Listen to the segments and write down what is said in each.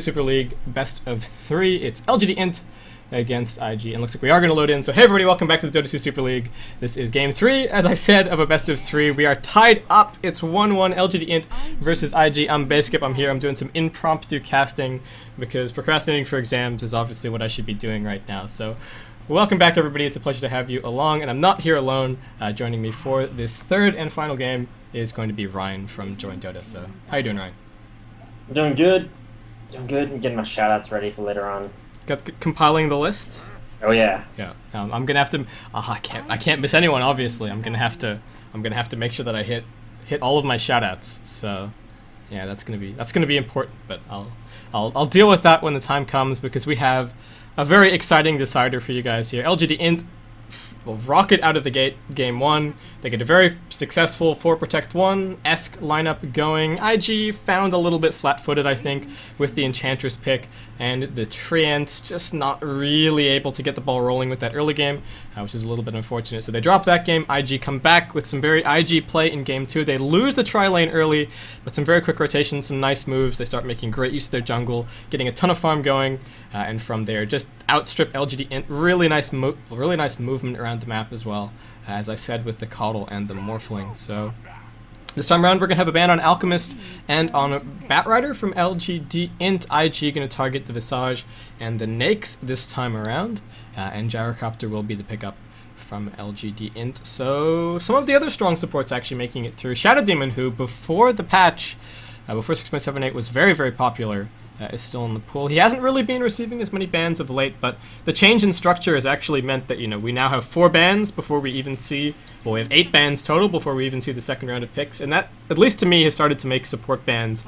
Super League best of 3. It's LGD.int against IG, and looks like we are going to load in. So hey everybody, welcome back to the Dota 2 Super League. This is game 3, as I said, of a best of 3. We are tied up. It's 1-1 LGD.int versus IG. I'm Baseskip. I'm here. I'm doing some impromptu casting because procrastinating for exams is obviously what I should be doing right now. So welcome back everybody. It's a pleasure to have you along, and I'm not here alone. Joining me for this third and final game is going to be Ryan from Join Dota. So how you doing, Ryan? I'm doing good. Doing good. I'm getting my shoutouts ready for later on. Compiling the list. Oh yeah. Yeah. I'm gonna have to. I can't miss anyone. Obviously, I'm gonna have to make sure that I hit all of my shoutouts. So, yeah, that's gonna be important. But I'll deal with that when the time comes, because we have a very exciting decider for you guys here. LGD.int will rocket out of the gate game 1. They get a very successful 4 Protect 1-esque lineup going. IG found a little bit flat-footed, I think, with the Enchantress pick, and the Treant just not really able to get the ball rolling with that early game, which is a little bit unfortunate. So they drop that game. IG come back with some very IG play in game 2. They lose the tri-lane early, but some very quick rotations, some nice moves. They start making great use of their jungle, getting a ton of farm going, and from there just outstrip LGD.int. Really nice movement around the map as well, as I said, with the Coddle and the Morphling. So this time around we're going to have a ban on Alchemist and on Batrider from LGD.int. IG going to target the Visage and the Nakes this time around, and Gyrocopter will be the pickup from LGD.int. So some of the other strong supports actually making it through. Shadow Demon, who before the patch, before 6.78 was very, very popular, is still in the pool. He hasn't really been receiving as many bans of late, but the change in structure has actually meant that, we now have 4 bans before we even see, well, we have 8 bans total before we even see the second round of picks, and that, at least to me, has started to make support bans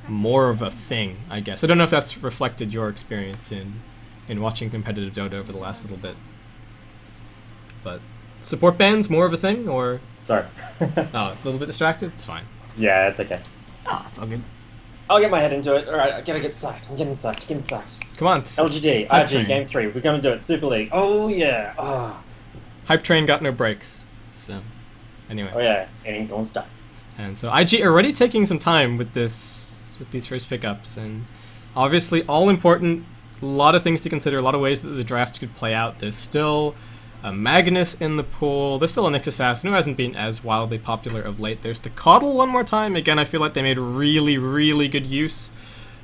more of a thing, I guess. I don't know if that's reflected your experience in watching competitive Dota over the last little bit, but support bans more of a thing, or? Sorry. Oh, a little bit distracted? It's fine. Yeah, it's okay. Oh, it's all good. I'll get my head into it. Alright, I gotta get psyched. I'm getting psyched. Come on. LGD, IG, game 3. We're gonna do it. Super League. Oh, yeah. Oh. Hype train got no brakes. So, anyway. Oh, yeah. It ain't gonna stop. And so IG already taking some time with these first pickups, and obviously all important. A lot of things to consider. A lot of ways that the draft could play out. There's still a Magnus in the pool. There's still a Nyx Assassin who hasn't been as wildly popular of late. There's the Coddle one more time. Again, I feel like they made really, really good use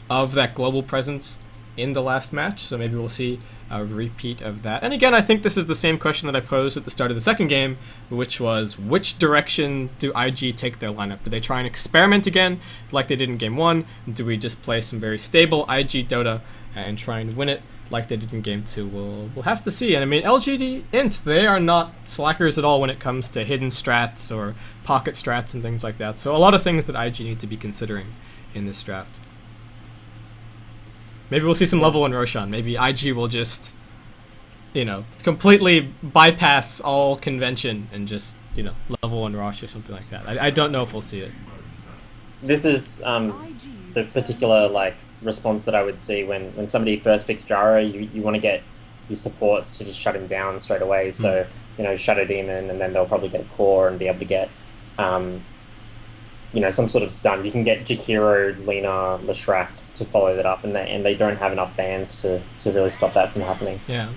of that global presence in the last match, so maybe we'll see a repeat of that. And again, I think this is the same question that I posed at the start of the second game, which was, which direction do IG take their lineup? Do they try and experiment again, like they did in game 1? Do we just play some very stable IG Dota and try and win it like they did in game 2? We'll have to see. And I mean, LGD.int, they are not slackers at all when it comes to hidden strats or pocket strats and things like that. So a lot of things that IG need to be considering in this draft. Maybe we'll see some level 1 Roshan. Maybe IG will just, completely bypass all convention and just, level 1 Rosh or something like that. I don't know if we'll see it. This is the particular, response that I would see when somebody first picks Jara. You want to get your supports to just shut him down straight away. So, Shadow Demon, and then they'll probably get Core and be able to get, some sort of stun. You can get Jakiro, Lina, Leshrac to follow that up, and they don't have enough bans to really stop that from happening. Yeah.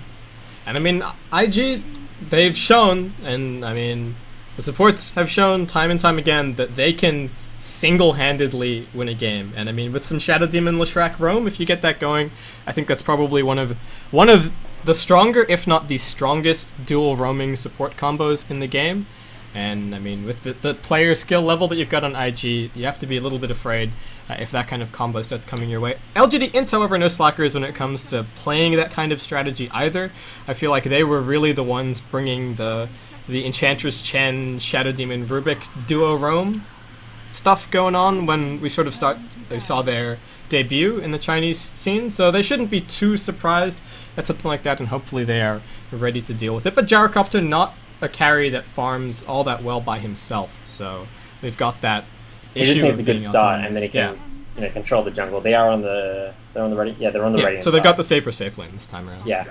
And I mean, IG, they've shown, and I mean, the supports have shown time and time again that they can single-handedly win a game. And I mean, with some Shadow Demon Leshrac roam, if you get that going, I think that's probably one of the stronger, if not the strongest, dual roaming support combos in the game. And I mean, with the player skill level that you've got on IG, you have to be a little bit afraid if that kind of combo starts coming your way. LGD.int, however, no slackers when it comes to playing that kind of strategy either. I feel like they were really the ones bringing the Enchantress Chen, Shadow Demon Rubik duo roam stuff going on when we saw their debut in the Chinese scene, so they shouldn't be too surprised at something like that, and hopefully they are ready to deal with it. But Gyrocopter, not a carry that farms all that well by himself, so they've got that issue. He just needs a good start, autonomous. and then he can control the jungle. They're on the ready. Yeah, they're on the ready. So they've got the safe lane this time around. Yeah,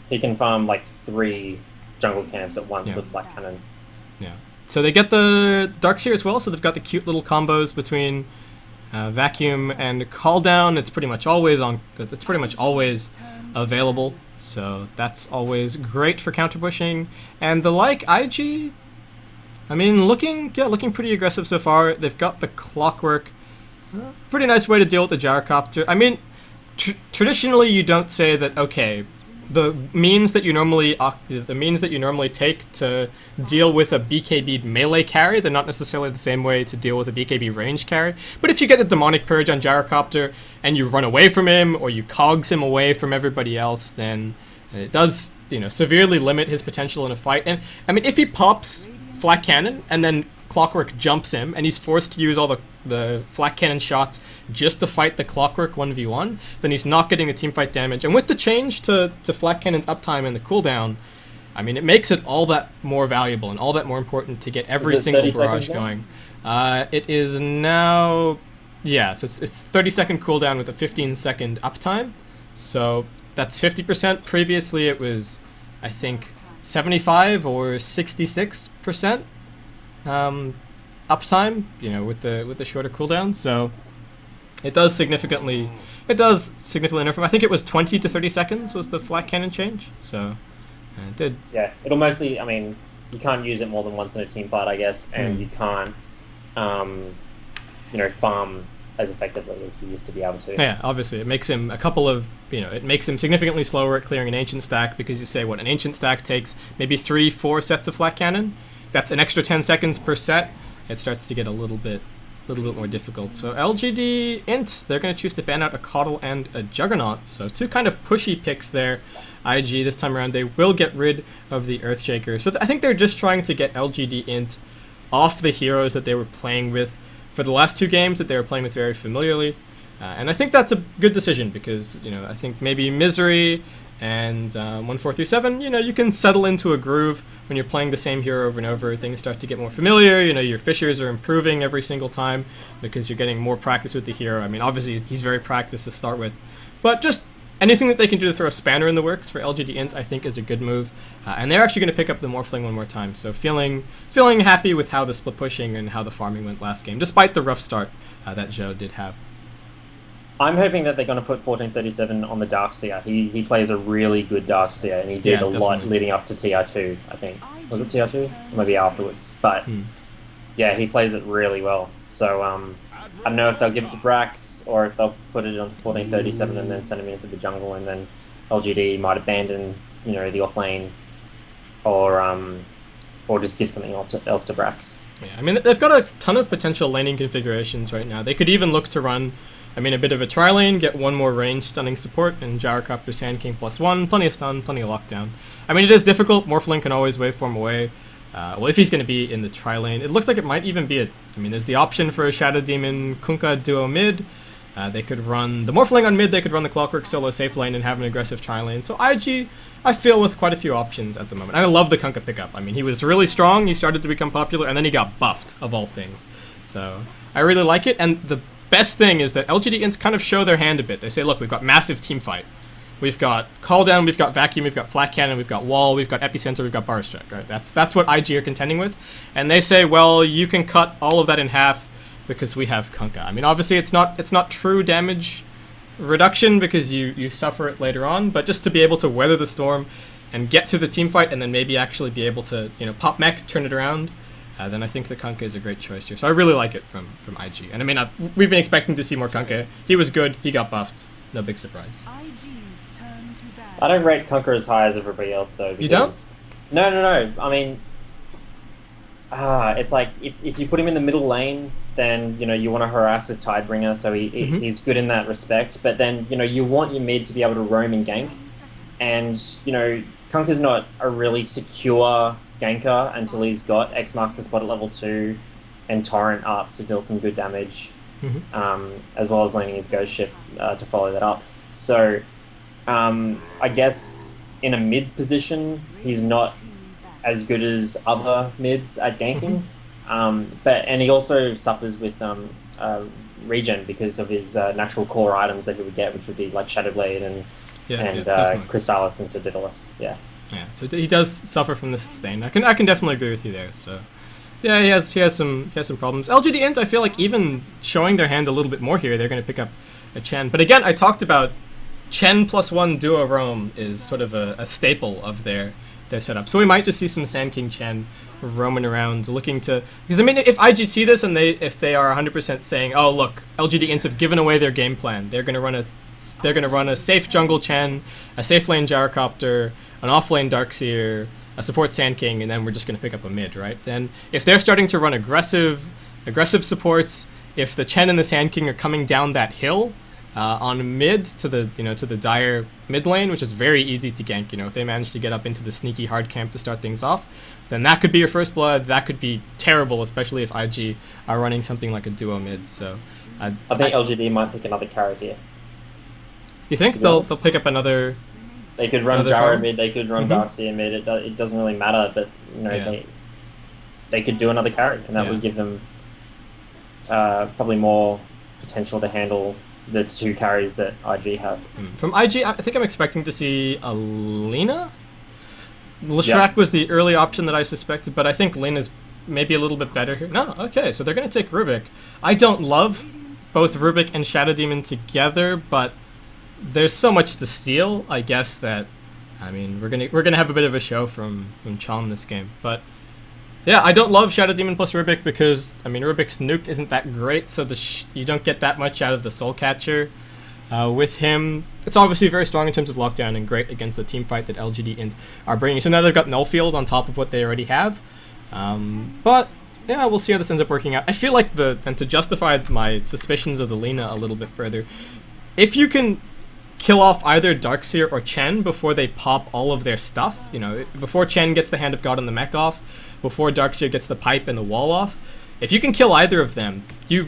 he can farm 3 jungle camps at once with Flat Cannon. Yeah. So they get the Darkseer as well, so they've got the cute little combos between Vacuum and Call Down, it's pretty much always on. It's pretty much always available, so that's always great for counter pushing. And the like IG, I mean, looking pretty aggressive so far. They've got the Clockwork, pretty nice way to deal with the Gyrocopter. I mean, traditionally you don't say that. Okay, the means that you normally take to deal with a BKB melee carry, they're not necessarily the same way to deal with a BKB range carry. But if you get the Demonic Purge on Gyrocopter and you run away from him, or you cogs him away from everybody else, then it does, severely limit his potential in a fight. And I mean, if he pops Flak Cannon and then Clockwork jumps him and he's forced to use all the Flak Cannon shots just to fight the Clockwork 1v1, then he's not getting the teamfight damage. And with the change to Flak Cannon's uptime and the cooldown, I mean, it makes it all that more valuable and all that more important to get every single barrage going. It is now, yeah, so it's 30-second cooldown with a 15-second uptime. So that's 50%. Previously it was, I think, 75 or 66%. Uptime, with the shorter cooldown, so it does significantly nerf him. I think it was 20 to 30 seconds was the Flak Cannon change, so it did. Yeah, it'll mostly. I mean, you can't use it more than once in a team fight, I guess, and you can't, farm as effectively as you used to be able to. Yeah, obviously, it makes him it makes him significantly slower at clearing an ancient stack, because you say an ancient stack takes maybe 3-4 sets of Flak Cannon. That's an extra 10 seconds per set. It starts to get a little bit more difficult. So LGD.int, they're going to choose to ban out a Coddle and a Juggernaut. So two kind of pushy picks there. IG, this time around, they will get rid of the Earthshaker. So I think they're just trying to get LGD.int off the heroes that they were playing with for the last two games that they were playing with very familiarly. And I think that's a good decision, because, I think maybe Misery and 1437, you can settle into a groove when you're playing the same hero over and over. Things start to get more familiar. Your fishers are improving every single time because you're getting more practice with the hero. I mean, obviously he's very practiced to start with, but just anything that they can do to throw a spanner in the works for LGD.int, I think, is a good move. And they're actually going to pick up the Morphling one more time. So feeling happy with how the split pushing and how the farming went last game, despite the rough start that Joe did have. I'm hoping that they're going to put 1437 on the Darkseer. He plays a really good Darkseer, and he did lot leading up to TR2, I think. Was it TR2? Maybe afterwards. But, yeah, he plays it really well. So, I don't know if they'll give it to Brax, or if they'll put it onto 1437 and then send him into the jungle, and then LGD might abandon, the off lane, or just give something else to Brax. Yeah, I mean, they've got a ton of potential laning configurations right now. They could even look to run, a bit of a tri-lane, get one more range stunning support, and Gyrocopter Sand King +1, plenty of stun, plenty of lockdown. I mean, it is difficult. Morphling can always waveform away. Well, if he's going to be in the tri-lane, it looks like it might even be there's the option for a Shadow Demon Kunkka duo mid. They could run the Morphling on mid, they could run the Clockwork solo safe lane and have an aggressive tri-lane. So IG, I feel, with quite a few options at the moment. And I love the Kunkka pickup. I mean, he was really strong, he started to become popular, and then he got buffed, of all things. So, I really like it, and the best thing is that LGD.int kind of show their hand a bit. They say, look, we've got massive team fight. We've got Call Down, we've got Vacuum, we've got Flak Cannon, we've got Wall, we've got Epicenter, we've got Bar Strike, right? That's what IG are contending with. And they say, well, you can cut all of that in half because we have Kunkka. I mean, obviously it's not true damage reduction because you suffer it later on, but just to be able to weather the storm and get through the team fight and then maybe actually be able to, pop mech, turn it around, then I think the Kunkka is a great choice here. So I really like it from IG. And I mean, we've been expecting to see more Kunkka. He was good. He got buffed. No big surprise. I don't rate Kunkka as high as everybody else, though. You don't? No. I mean, it's like, if you put him in the middle lane, then, you want to harass with Tidebringer, so he's good in that respect. But then, you want your mid to be able to roam and gank. And, Kunkka's not a really secure ganker until he's got X marks the spot at level 2 and Torrent up to deal some good damage, as well as landing his Ghost Ship to follow that up. So, I guess in a mid position, he's not as good as other mids at ganking, and he also suffers with regen because of his natural core items that he would get, which would be like Shadowblade and Crystallis into Daedalus. Yeah, so he does suffer from the sustain. I can definitely agree with you there. So, Yeah, he has some problems. LGD.int, I feel like even showing their hand a little bit more here, they're going to pick up a Chen. But again, I talked about Chen +1 duo roam is sort of a staple of their setup. So we might just see some Sand King Chen roaming around, looking to, because I mean, if IG see this and if they are 100% saying, oh look, LGD.int have given away their game plan, they're going to run a safe jungle Chen, a safe lane Gyrocopter, an off lane Darkseer, a support Sand King, and then we're just going to pick up a mid, right? Then if they're starting to run aggressive supports, if the Chen and the Sand King are coming down that hill on mid to the dire mid lane, which is very easy to gank, if they manage to get up into the sneaky hard camp to start things off, then that could be your first blood. That could be terrible, especially if IG are running something like a duo mid. So I think LGD might pick another carry here. You think they'll pick up another? They could run Gyro mid, they could run Darkseer mid, it doesn't really matter, but they could do another carry, and that would give them probably more potential to handle the 2 carries that IG have. From IG, I think I'm expecting to see a Lina? Leshrac was the early option that I suspected, but I think Lina's maybe a little bit better here. No, okay, so they're going to take Rubik. I don't love both Rubik and Shadow Demon together, but there's so much to steal, I guess, that, I mean, we're gonna have a bit of a show from Chon this game. But yeah, I don't love Shadow Demon plus Rubik because, I mean, Rubik's nuke isn't that great, so you don't get that much out of the Soul Catcher with him. It's obviously very strong in terms of lockdown and great against the team fight that LGD.int are bringing. So now they've got Nullfield on top of what they already have. But yeah, we'll see how this ends up working out. I feel like and to justify my suspicions of the Lina a little bit further, if you can kill off either Darkseer or Chen before they pop all of their stuff, before Chen gets the Hand of God and the mech off, before Darkseer gets the pipe and the wall off, if you can kill either of them, you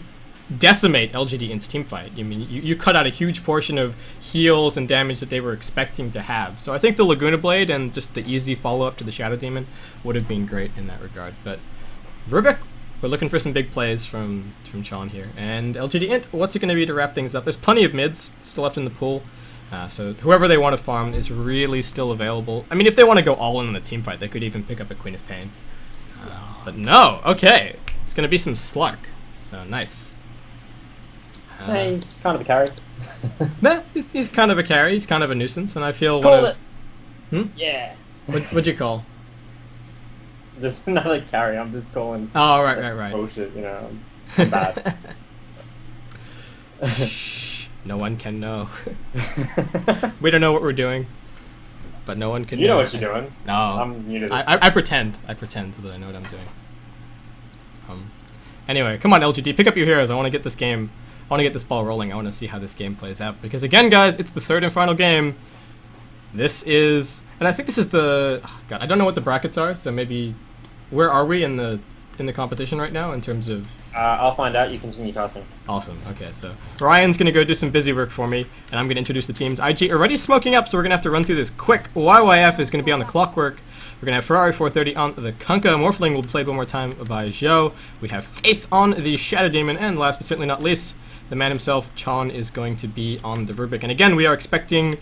decimate LGD.int's teamfight. I mean, you cut out a huge portion of heals and damage that they were expecting to have. So I think the Laguna Blade and just the easy follow-up to the Shadow Demon would have been great in that regard. But Rubik, we're looking for some big plays from Chon here. And LGD.int, what's it going to be to wrap things up? There's plenty of mids still left in the pool. So whoever they want to farm is really still available. I mean, if they want to go all in on the team fight, they could even pick up a Queen of Pain. But no, okay. It's going to be some Slark. So nice. He's kind of a carry. Nah, he's kind of a carry. He's kind of a nuisance, and I feel... Call it! Yeah. What'd you call? Just another carry. I'm just calling... Oh, right. Bullshit, I'm bad. No one can know. We don't know what we're doing, but no one can know. You know what you're doing. No. I'm new to this. I pretend that I know what I'm doing. Anyway, come on, LGD, pick up your heroes. I want to get this game. I want to get this ball rolling. I want to see how this game plays out. Because again, guys, it's the third and final game. This is, and I think this is the. Oh God, I don't know what the brackets are. So maybe, where are we in the competition right now in terms of? I'll find out. You continue talking. Awesome. Okay, so Ryan's gonna go do some busy work for me, and I'm gonna introduce the teams. IG already smoking up, so we're gonna have to run through this quick. YYF is gonna be on the Clockwork. We're gonna have Ferrari 430 on the Kunkka. Morphling will be played one more time by Zhou. We have Faith on the Shadow Demon, and last but certainly not least, the man himself, Chon, is going to be on the Rubik. And again, we are expecting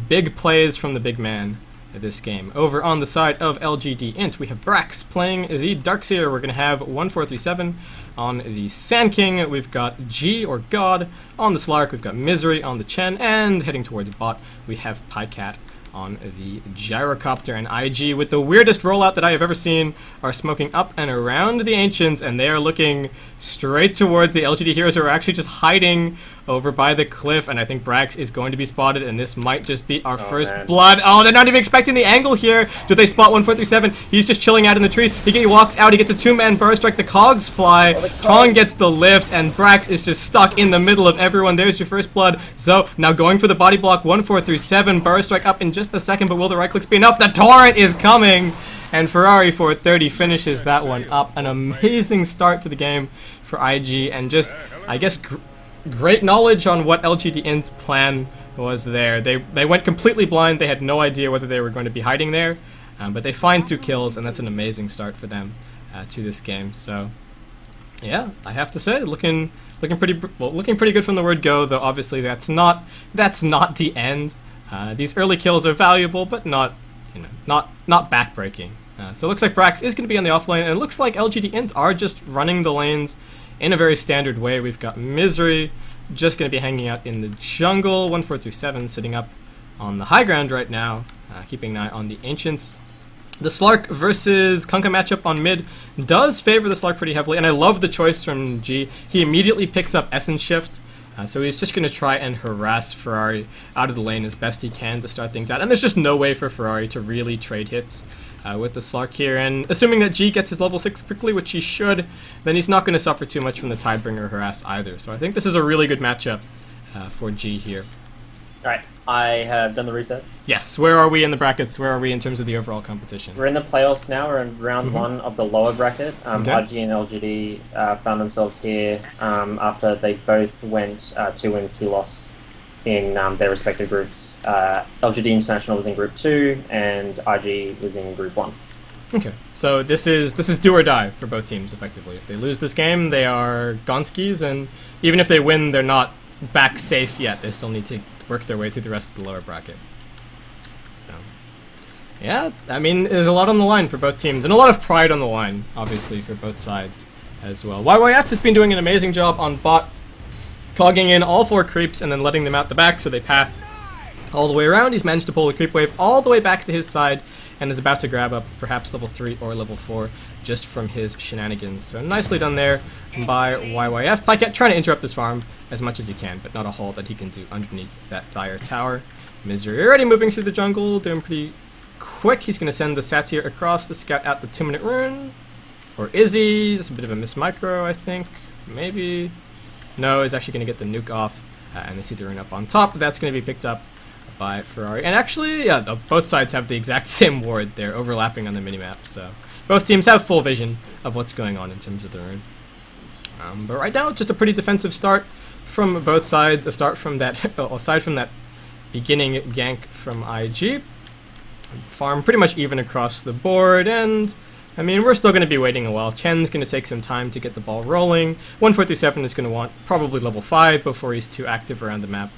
big plays from the big man this game. Over on the side of LGD.int, we have Brax playing the Darkseer. We're going to have 1437 on the Sand King. We've got G, or God, on the Slark. We've got Misery on the Chen. And heading towards bot, we have Pycat on the Gyrocopter. And IG, with the weirdest rollout that I have ever seen, are smoking up and around the Ancients, and they are looking straight towards the LGD heroes who are actually just hiding over by the cliff. And I think Brax is going to be spotted, and this might just be our first blood. Oh, they're not even expecting the angle here. Do they spot 1437? He's just chilling out in the trees. He walks out, he gets a two-man burst strike, the cogs fly. Chong gets the lift, and Brax is just stuck in the middle of everyone. There's your first blood. So now going for the body block, 1437, burst strike up in just a second, but will the right clicks be enough? The torrent is coming, and Ferrari 430 finishes that one up. An amazing start to the game for IG, and just, I guess, great knowledge on what LGD.int's plan was there. They went completely blind. They had no idea whether they were going to be hiding there, but they find 2 kills, and that's an amazing start for them to this game. So yeah, I have to say, looking pretty good from the word go. Though obviously that's not the end. These early kills are valuable, but not backbreaking. So it looks like Brax is going to be on the offlane, and it looks like LGD.int are just running the lanes in a very standard way. We've got Misery just going to be hanging out in the jungle. 1437 sitting up on the high ground right now, keeping an eye on the Ancients. The Slark versus Kunkka matchup on mid does favor the Slark pretty heavily, and I love the choice from G. He immediately picks up Essence Shift, so he's just going to try and harass Ferrari out of the lane as best he can to start things out. And there's just no way for Ferrari to really trade hits with the Slark here. And assuming that G gets his level 6 quickly, which he should, then he's not going to suffer too much from the Tidebringer harass either. So I think this is a really good matchup for G here. Alright, I have done the resets. Yes, where are we in the brackets? Where are we in terms of the overall competition? We're in the playoffs now. We're in round 1 of the lower bracket. Okay. RG and LGD found themselves here after they both went 2 wins, 2 loss in their respective groups. LGD International was in Group 2, and RG was in Group 1. Okay, so this is do or die for both teams, effectively. If they lose this game, they are gonskis, and even if they win, they're not back safe yet. They still need to work their way through the rest of the lower bracket. So, yeah, I mean, there's a lot on the line for both teams, and a lot of pride on the line, obviously, for both sides as well. YYF has been doing an amazing job on bot, clogging in all 4 creeps and then letting them out the back, so they path all the way around. He's managed to pull the creep wave all the way back to his side, and is about to grab up perhaps level 3 or level 4 just from his shenanigans. So nicely done there by YYF. Pyket trying to interrupt this farm as much as he can, but not a whole that he can do underneath that dire tower. Misery already moving through the jungle, doing pretty quick. He's going to send the Satyr across to scout out the 2-minute rune. Or is he? Just a bit of a miss micro, I think. Maybe. No, he's actually going to get the nuke off, and they see the rune up on top. That's going to be picked up by Ferrari. And actually, yeah, both sides have the exact same ward. They're overlapping on the minimap, so both teams have full vision of what's going on in terms of the rune. But right now, it's just a pretty defensive start from both sides. A start from that, aside from that beginning gank from IG. Farm pretty much even across the board, and I mean, we're still going to be waiting a while. Chen's going to take some time to get the ball rolling. 1437 is going to want probably level 5 before he's too active around the map.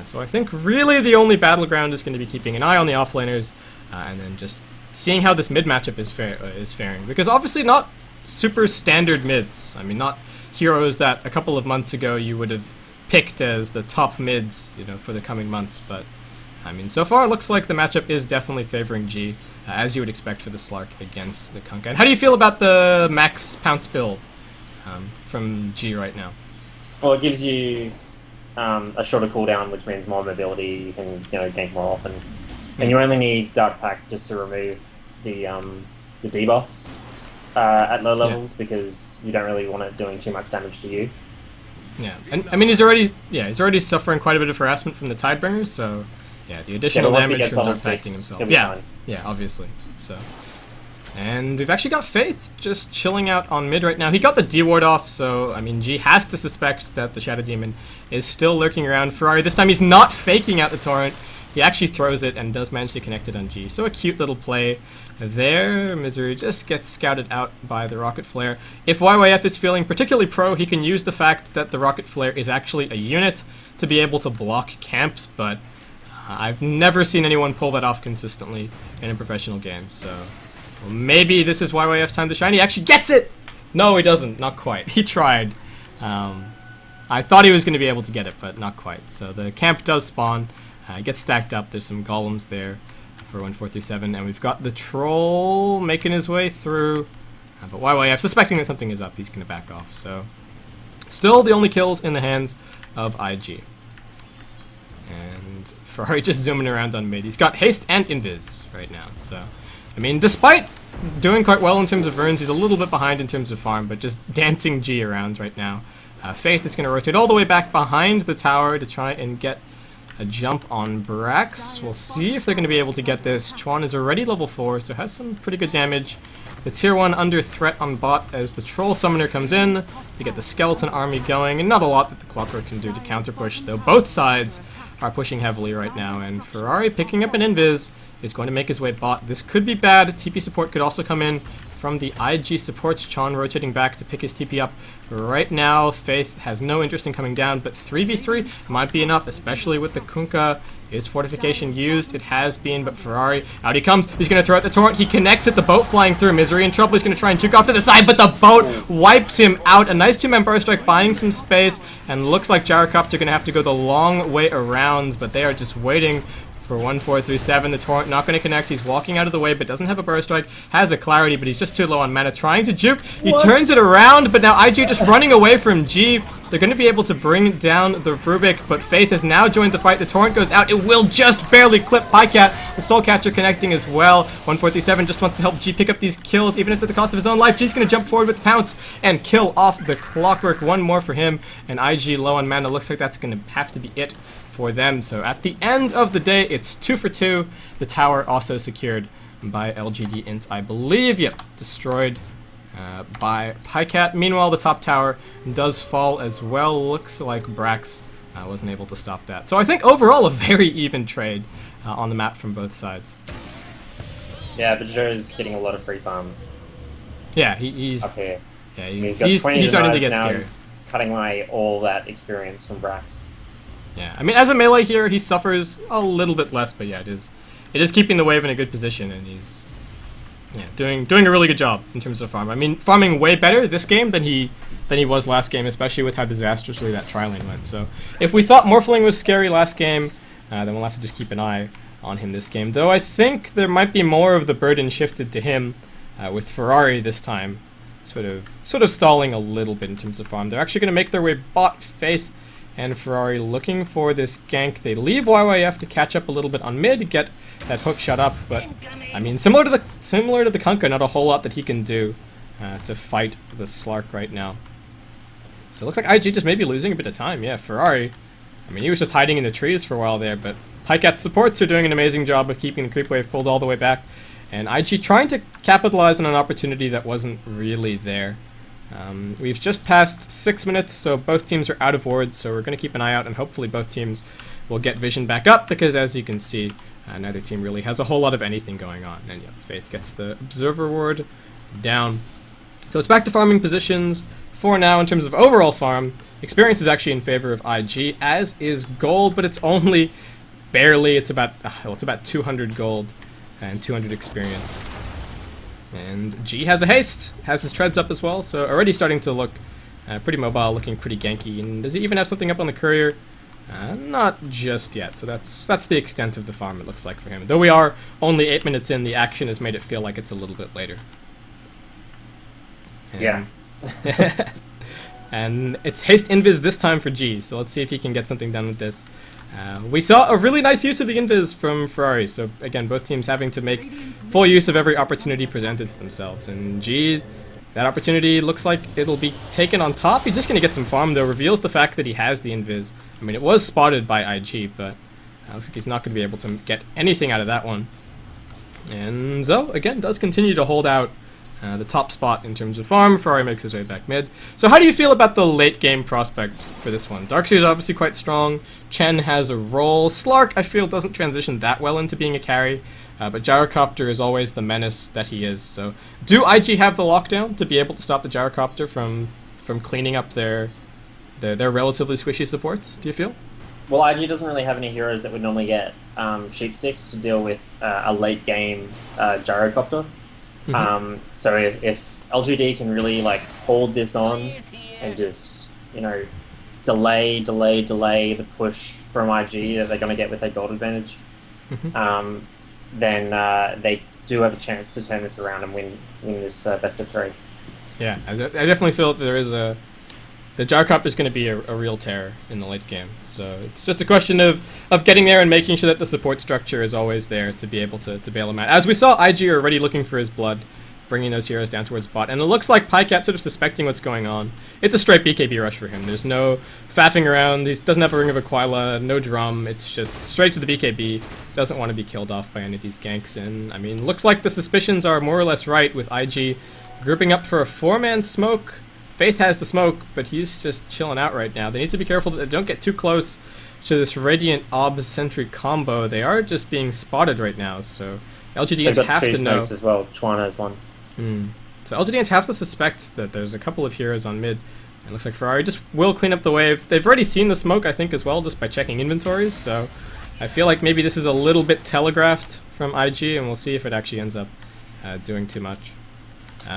So I think really the only battleground is going to be keeping an eye on the offlaners, and then just seeing how this mid matchup is faring. Because obviously not super standard mids. I mean, not heroes that a couple of months ago you would have picked as the top mids, you know, for the coming months. But I mean, so far it looks like the matchup is definitely favoring G, as you would expect for the Slark against the Kunkka. And how do you feel about the max pounce build from G right now? Well, it gives you a shorter cooldown, which means more mobility. You can, you know, gank more often, and you only need Dark Pact just to remove the debuffs at low levels, because you don't really want it doing too much damage to you. Yeah, and I mean he's already suffering quite a bit of harassment from the Tidebringers, so yeah, the additional damage from Dark Pacting himself. Yeah, obviously. So, and we've actually got Faith just chilling out on mid right now. He got the D ward off, so I mean G has to suspect that the Shadow Demon is still lurking around. Ferrari this time he's not faking out the torrent. He actually throws it and does manage to connect it on G. So a cute little play there. Misery just gets scouted out by the Rocket Flare. If YYF is feeling particularly pro, he can use the fact that the Rocket Flare is actually a unit to be able to block camps, but I've never seen anyone pull that off consistently in a professional game, so well, maybe this is YYF's time to shine. He actually gets it! No, he doesn't. Not quite. He tried. I thought he was going to be able to get it, but not quite. So the camp does spawn. Gets stacked up. There's some golems there for 1437, and we've got the troll making his way through. But YYF, suspecting that something is up, he's going to back off. So still the only kills in the hands of IG. And Ferrari just zooming around on mid. He's got haste and invis right now. So, I mean, despite doing quite well in terms of runes, he's a little bit behind in terms of farm, but just dancing G around right now. Faith is going to rotate all the way back behind the tower to try and get a jump on Brax. We'll see if they're going to be able to get this. Chuan is already level 4, so has some pretty good damage. The tier 1 under threat on bot as the Troll Summoner comes in to get the Skeleton Army going, and not a lot that the Clockwork can do to counter push, though both sides are pushing heavily right now, and Ferrari picking up an invis is going to make his way bot. This could be bad. TP support could also come in from the IG supports. Chon rotating back to pick his TP up. Right now, Faith has no interest in coming down, but 3v3 might be enough, especially with the Kunkka. Is fortification used? It has been, but Ferrari, out he comes. He's going to throw out the torrent. He connects it. The boat flying through. Misery in trouble. He's going to try and juke off to the side, but the boat wipes him out. A nice two-man burst strike, buying some space, and looks like Gyrocopter going to have to go the long way around, but they are just waiting for 1437. The torrent not going to connect. He's walking out of the way, but doesn't have a burst strike. Has a clarity, but he's just too low on mana. Trying to juke. He turns it around, but now IG just running away from G. They're going to be able to bring down the Rubik, but Faith has now joined the fight. The torrent goes out. It will just barely clip Pycat. The Soul Catcher connecting as well. 1437 just wants to help G pick up these kills, even at the cost of his own life. G's going to jump forward with Pounce and kill off the Clockwork. One more for him, and IG low on mana. Looks like that's going to have to be it for them. So at the end of the day, it's 2 for 2. The tower also secured by LGD.int, I believe. Yep, destroyed by Pycat. Meanwhile, the top tower does fall as well. Looks like Brax wasn't able to stop that. So I think overall a very even trade on the map from both sides. Yeah, but Joe's getting a lot of free farm. Yeah, he's up here. Yeah, he's starting to get now. scared. He's cutting away all that experience from Brax. Yeah, I mean, as a melee here, he suffers a little bit less, but yeah, it is keeping the wave in a good position, and he's doing a really good job in terms of farm. I mean, farming way better this game than he was last game, especially with how disastrously that tri-lane went. So if we thought Morphling was scary last game, then we'll have to just keep an eye on him this game. Though I think there might be more of the burden shifted to him with Ferrari this time, sort of stalling a little bit in terms of farm. They're actually going to make their way bot. Faith and Ferrari looking for this gank. They leave YYF to catch up a little bit on mid to get that hook shut up, but I mean, similar to the Kunkka, not a whole lot that he can do to fight the Slark right now. So it looks like IG just maybe losing a bit of time. Yeah, Ferrari, I mean, he was just hiding in the trees for a while there, but Pycat's supports are doing an amazing job of keeping the creep wave pulled all the way back, and IG trying to capitalize on an opportunity that wasn't really there. We've just passed 6 minutes, so both teams are out of wards, so we're going to keep an eye out, and hopefully both teams will get vision back up, because as you can see, neither team really has a whole lot of anything going on. And yeah, Faith gets the Observer ward down. So it's back to farming positions for now in terms of overall farm. Experience is actually in favor of IG, as is gold, but it's only barely. It's about 200 gold and 200 experience. And G has a haste, has his treads up as well, so already starting to look pretty mobile, looking pretty ganky. And does he even have something up on the courier? Not just yet, so that's the extent of the farm it looks like for him. Though we are only 8 minutes in, the action has made it feel like it's a little bit later. And yeah. And it's haste invis this time for G, so let's see if he can get something done with this. We saw a really nice use of the invis from Ferrari, so again, both teams having to make full use of every opportunity presented to themselves. And G, that opportunity looks like it'll be taken on top. He's just going to get some farm, though. Reveals the fact that he has the invis. I mean, it was spotted by IG, but looks like he's not going to be able to get anything out of that one. And Zo, again, does continue to hold out the top spot in terms of farm. Ferrari makes his way back mid. So how do you feel about the late game prospects for this one? Darkseer is obviously quite strong. Chen has a role. Slark, I feel, doesn't transition that well into being a carry. But Gyrocopter is always the menace that he is. So do IG have the lockdown to be able to stop the Gyrocopter from cleaning up their relatively squishy supports, do you feel? Well, IG doesn't really have any heroes that would normally get Sheepsticks to deal with a late game Gyrocopter. Mm-hmm. So if LGD can really like hold this on and just, delay the push from IG that they're going to get with their gold advantage, then they do have a chance to turn this around and win this best of 3. Yeah, I definitely feel that the Gyrocopter is going to be a real terror in the late game. So it's just a question of getting there and making sure that the support structure is always there to be able to bail him out. As we saw, IG already looking for his blood, bringing those heroes down towards bot. And it looks like Pycat sort of suspecting what's going on. It's a straight BKB rush for him. There's no faffing around. He doesn't have a Ring of Aquila, no drum. It's just straight to the BKB. Doesn't want to be killed off by any of these ganks. And, I mean, looks like the suspicions are more or less right with IG grouping up for a 4-man smoke. Faith has the smoke, but he's just chilling out right now. They need to be careful that they don't get too close to this Radiant Obs Sentry combo. They are just being spotted right now, so LGD have to know. They've got 2 smokes as well. Chuan has 1. So LGD.int have to suspect that there's a couple of heroes on mid. It looks like Ferrari just will clean up the wave. They've already seen the smoke, I think, as well, just by checking inventories. So I feel like maybe this is a little bit telegraphed from IG, and we'll see if it actually ends up doing too much.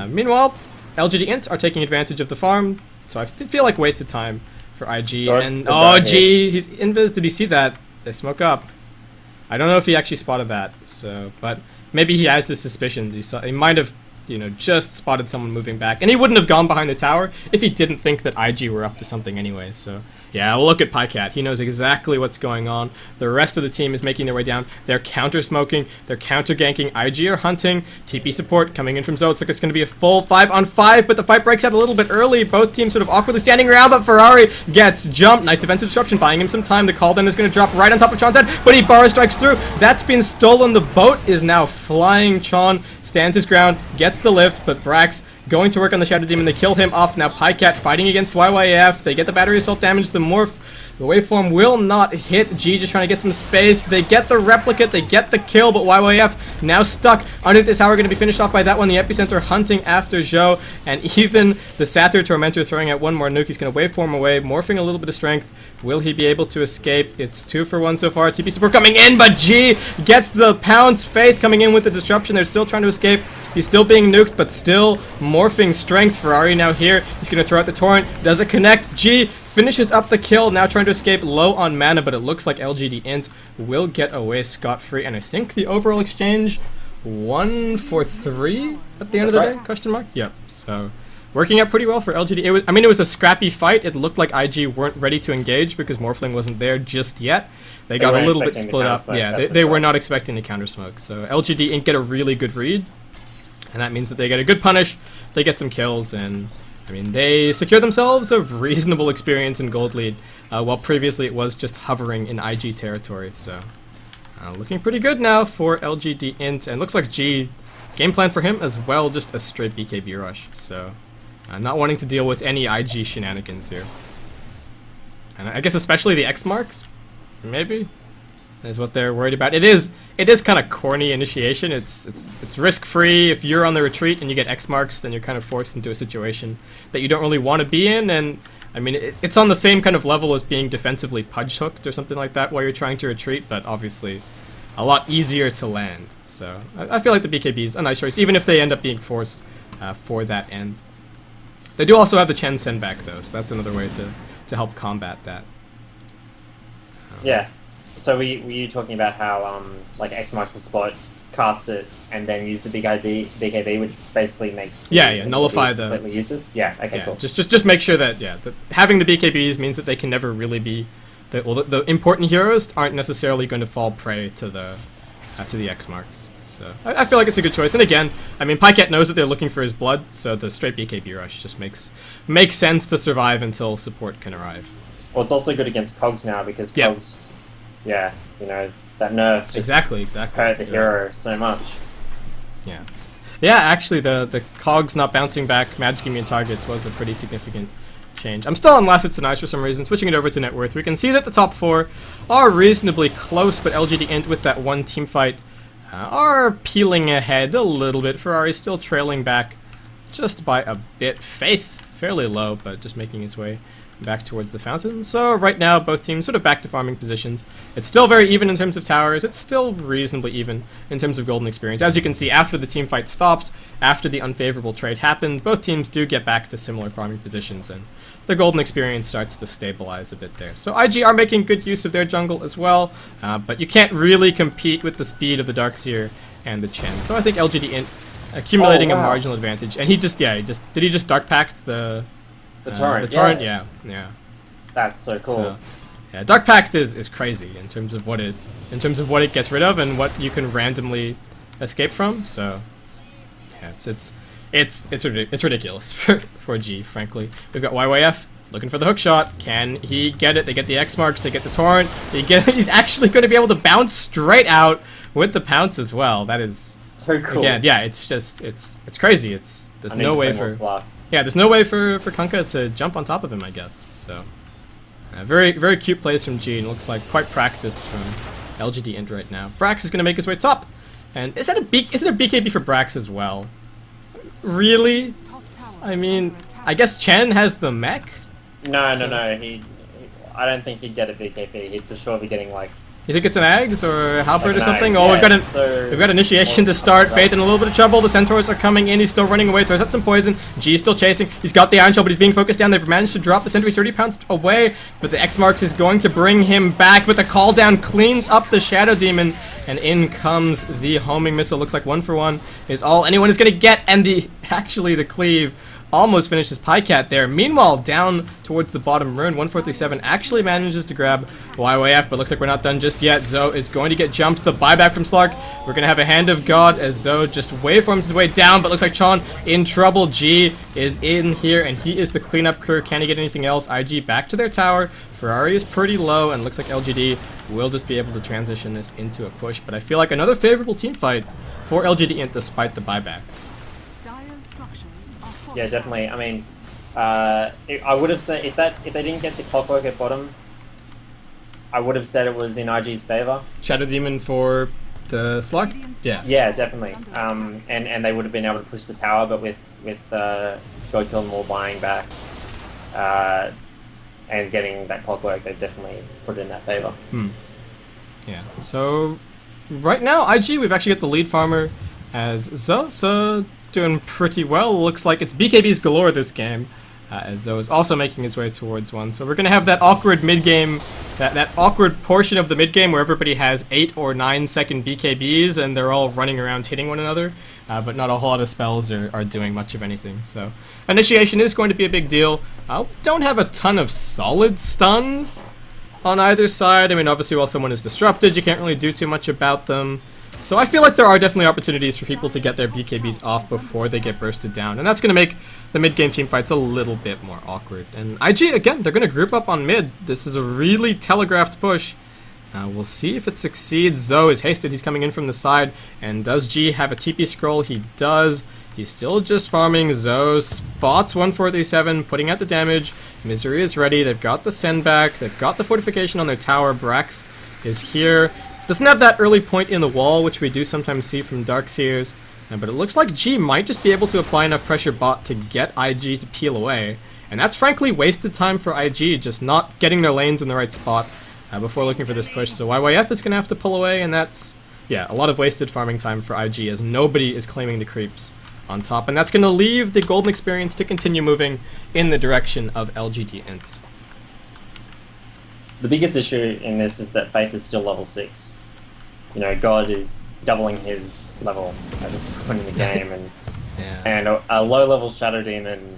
Meanwhile, LGD.int are taking advantage of the farm, so I feel like wasted time for IG. And oh, gee, he's invis. Did he see that? They smoke up. I don't know if he actually spotted that. So, but maybe he has his suspicions. He might have, just spotted someone moving back, and he wouldn't have gone behind the tower if he didn't think that IG were up to something anyway. So yeah, look at Pycat. He knows exactly what's going on. The rest of the team is making their way down. They're counter-smoking. They're counter-ganking. IG are hunting. TP support coming in from Zoe. It's like it's going to be a full 5-on-5, but the fight breaks out a little bit early. Both teams sort of awkwardly standing around, but Ferrari gets jumped. Nice defensive disruption, buying him some time. The call then is going to drop right on top of Chon's head, but he bar strikes through. That's been stolen. The boat is now flying. Chon stands his ground, gets the lift, but Brax going to work on the Shadow Demon. They kill him off. Now Pycat fighting against YYF. They get the battery assault damage. The morph, the waveform will not hit. G just trying to get some space. They get the replicate. They get the kill, but YYF now stuck underneath this tower. Going to be finished off by that one. The epicenter hunting after Zhou, and even the Satyr Tormentor throwing out one more nuke. He's going to waveform away, morphing a little bit of strength. Will he be able to escape? It's 2 for 1 so far. TP support coming in, but G gets the pounce. Faith coming in with the disruption. They're still trying to escape. He's still being nuked, but still morphing strength. Ferrari now here. He's going to throw out the torrent. Does it connect? G finishes up the kill. Now trying to escape, low on mana, but it looks like LGD.int will get away scot-free. And I think the overall exchange 1 for 3 at the end of the day? Question mark? Yep. So working out pretty well for LGD. It was a scrappy fight. It looked like IG weren't ready to engage because Morphling wasn't there just yet. They got a little bit split up. Yeah, they were not expecting the counter smoke. So LGD.int get a really good read, and that means that they get a good punish. They get some kills, and they secure themselves a reasonable experience in gold lead, while previously it was just hovering in IG territory. So looking pretty good now for LGD.int, and looks like G, game plan for him as well, just a straight BKB rush. So not wanting to deal with any IG shenanigans here. And I guess especially the X marks, maybe, is what they're worried about. It is kind of corny initiation. It's risk free. If you're on the retreat and you get X marks, then you're kind of forced into a situation that you don't really want to be in. And it's on the same kind of level as being defensively pudge hooked or something like that while you're trying to retreat, but obviously a lot easier to land. So I feel like the BKB is a nice choice, even if they end up being forced for that end. They do also have the Chen send back though, so that's another way to help combat that. Yeah. So were you talking about how like X marks the spot, cast it, and then use the BKB, which basically makes the nullify the completely useless? Yeah. Okay. Yeah, cool. Just make sure that that having the BKBs means that they can never really be the important heroes aren't necessarily going to fall prey to the X marks. So I feel like it's a good choice. And again, Pycat knows that they're looking for his blood, so the straight BKB rush just makes sense to survive until support can arrive. Well, it's also good against Cogs now because Cogs, that nerf just exactly hurt the hero so much. Yeah, actually the Cogs not bouncing back, magic immune targets was a pretty significant change. I'm still on Last It's Nice for some reason. Switching it over to net worth, we can see that the top 4 are reasonably close, but LGD.int with that one team fight are peeling ahead a little bit. Ferrari's still trailing back just by a bit. Faith fairly low, but just making his way back towards the fountain. So right now both teams sort of back to farming positions. It's still very even in terms of towers. It's still reasonably even in terms of golden experience. As you can see, after the team fight stopped, after the unfavorable trade happened, both teams do get back to similar farming positions, and the golden experience starts to stabilize a bit there. So IG are making good use of their jungle as well, but you can't really compete with the speed of the Darkseer and the Chen. So I think LGD.int accumulating a marginal advantage, and he just did he just dark pact the torrent? The torrent, yeah. That's so cool. So, yeah, Dark Pact is crazy in terms of what it gets rid of and what you can randomly escape from. So yeah, it's ridiculous for G, frankly. We've got YYF looking for the hook shot. Can he get it? They get the X marks, they get the torrent. He's actually going to be able to bounce straight out with the pounce as well. That is so cool. Again, yeah, it's crazy. There's no way for there's no way for Kunkka to jump on top of him, I guess. So, very, very cute plays from G, and looks like quite practiced from LGD.int right now. Brax is going to make his way top, and is it a BKB for Brax as well? Really? I mean, I guess Chen has the mech? No. I don't think he'd get a BKB. He'd for sure be getting like. You think it's an Ags or Halberd or an something? Ags, Oh, yeah, we've got initiation to start. Faith in a little bit of trouble. The Centaurs are coming in. He's still running away. Throws out some poison. G is still chasing. He's got the Iron Shell, but he's being focused down. They've managed to drop the Sentry. He's 30 pounds away, but the X Marks is going to bring him back. But the call down cleans up the Shadow Demon, and in comes the homing missile. Looks like 1-for-1 is all anyone is going to get, and the cleave almost finishes Pycat there. Meanwhile, down towards the bottom rune, 1437 actually manages to grab YYF, but looks like we're not done just yet. Zoe is going to get jumped. The buyback from Slark. We're going to have a Hand of God as Zoe just waveforms his way down, but looks like Chon in trouble. G is in here, and he is the cleanup crew. Can he get anything else? IG back to their tower. Ferrari is pretty low, and looks like LGD will just be able to transition this into a push, but I feel like another favorable team fight for LGD.int despite the buyback. Yeah, definitely. I mean, I would have said if they didn't get the clockwork at bottom, I would have said it was in IG's favor. Shadow Demon for the slug? Yeah. Yeah, definitely. And they would have been able to push the tower, but with God Kill More buying back, and getting that clockwork, they definitely put it in their favor. Yeah. So right now, IG we've actually got the lead farmer as Zoe. Doing pretty well. Looks like it's BKBs galore this game, as Zoe is also making his way towards one. So we're going to have that awkward mid-game, that awkward portion of the mid-game where everybody has 8 or 9 second BKBs and they're all running around hitting one another, but not a whole lot of spells are doing much of anything. So initiation is going to be a big deal. Don't have a ton of solid stuns on either side. I mean, obviously while someone is disrupted, you can't really do too much about them. So I feel like there are definitely opportunities for people to get their BKBs off before they get bursted down, and that's going to make the mid-game team fights a little bit more awkward. And IG, again, they're going to group up on mid. This is a really telegraphed push. We'll see if it succeeds. Zoe is hasted. He's coming in from the side. And does G have a TP scroll? He does. He's still just farming. Zoe spots 1437, putting out the damage. Misery is ready. They've got the send back. They've got the fortification on their tower. Brax is here. Doesn't have that early point in the wall, which we do sometimes see from Darkseers, but it looks like G might just be able to apply enough pressure bot to get IG to peel away, and that's frankly wasted time for IG, just not getting their lanes in the right spot before looking for this push. So YYF is going to have to pull away, and that's, yeah, a lot of wasted farming time for IG as nobody is claiming the creeps on top, and that's going to leave the golden experience to continue moving in the direction of LGD.int. The biggest issue in this is that Faith is still level 6. You know, God is doubling his level at this point in the game, and and a low-level Shadow Demon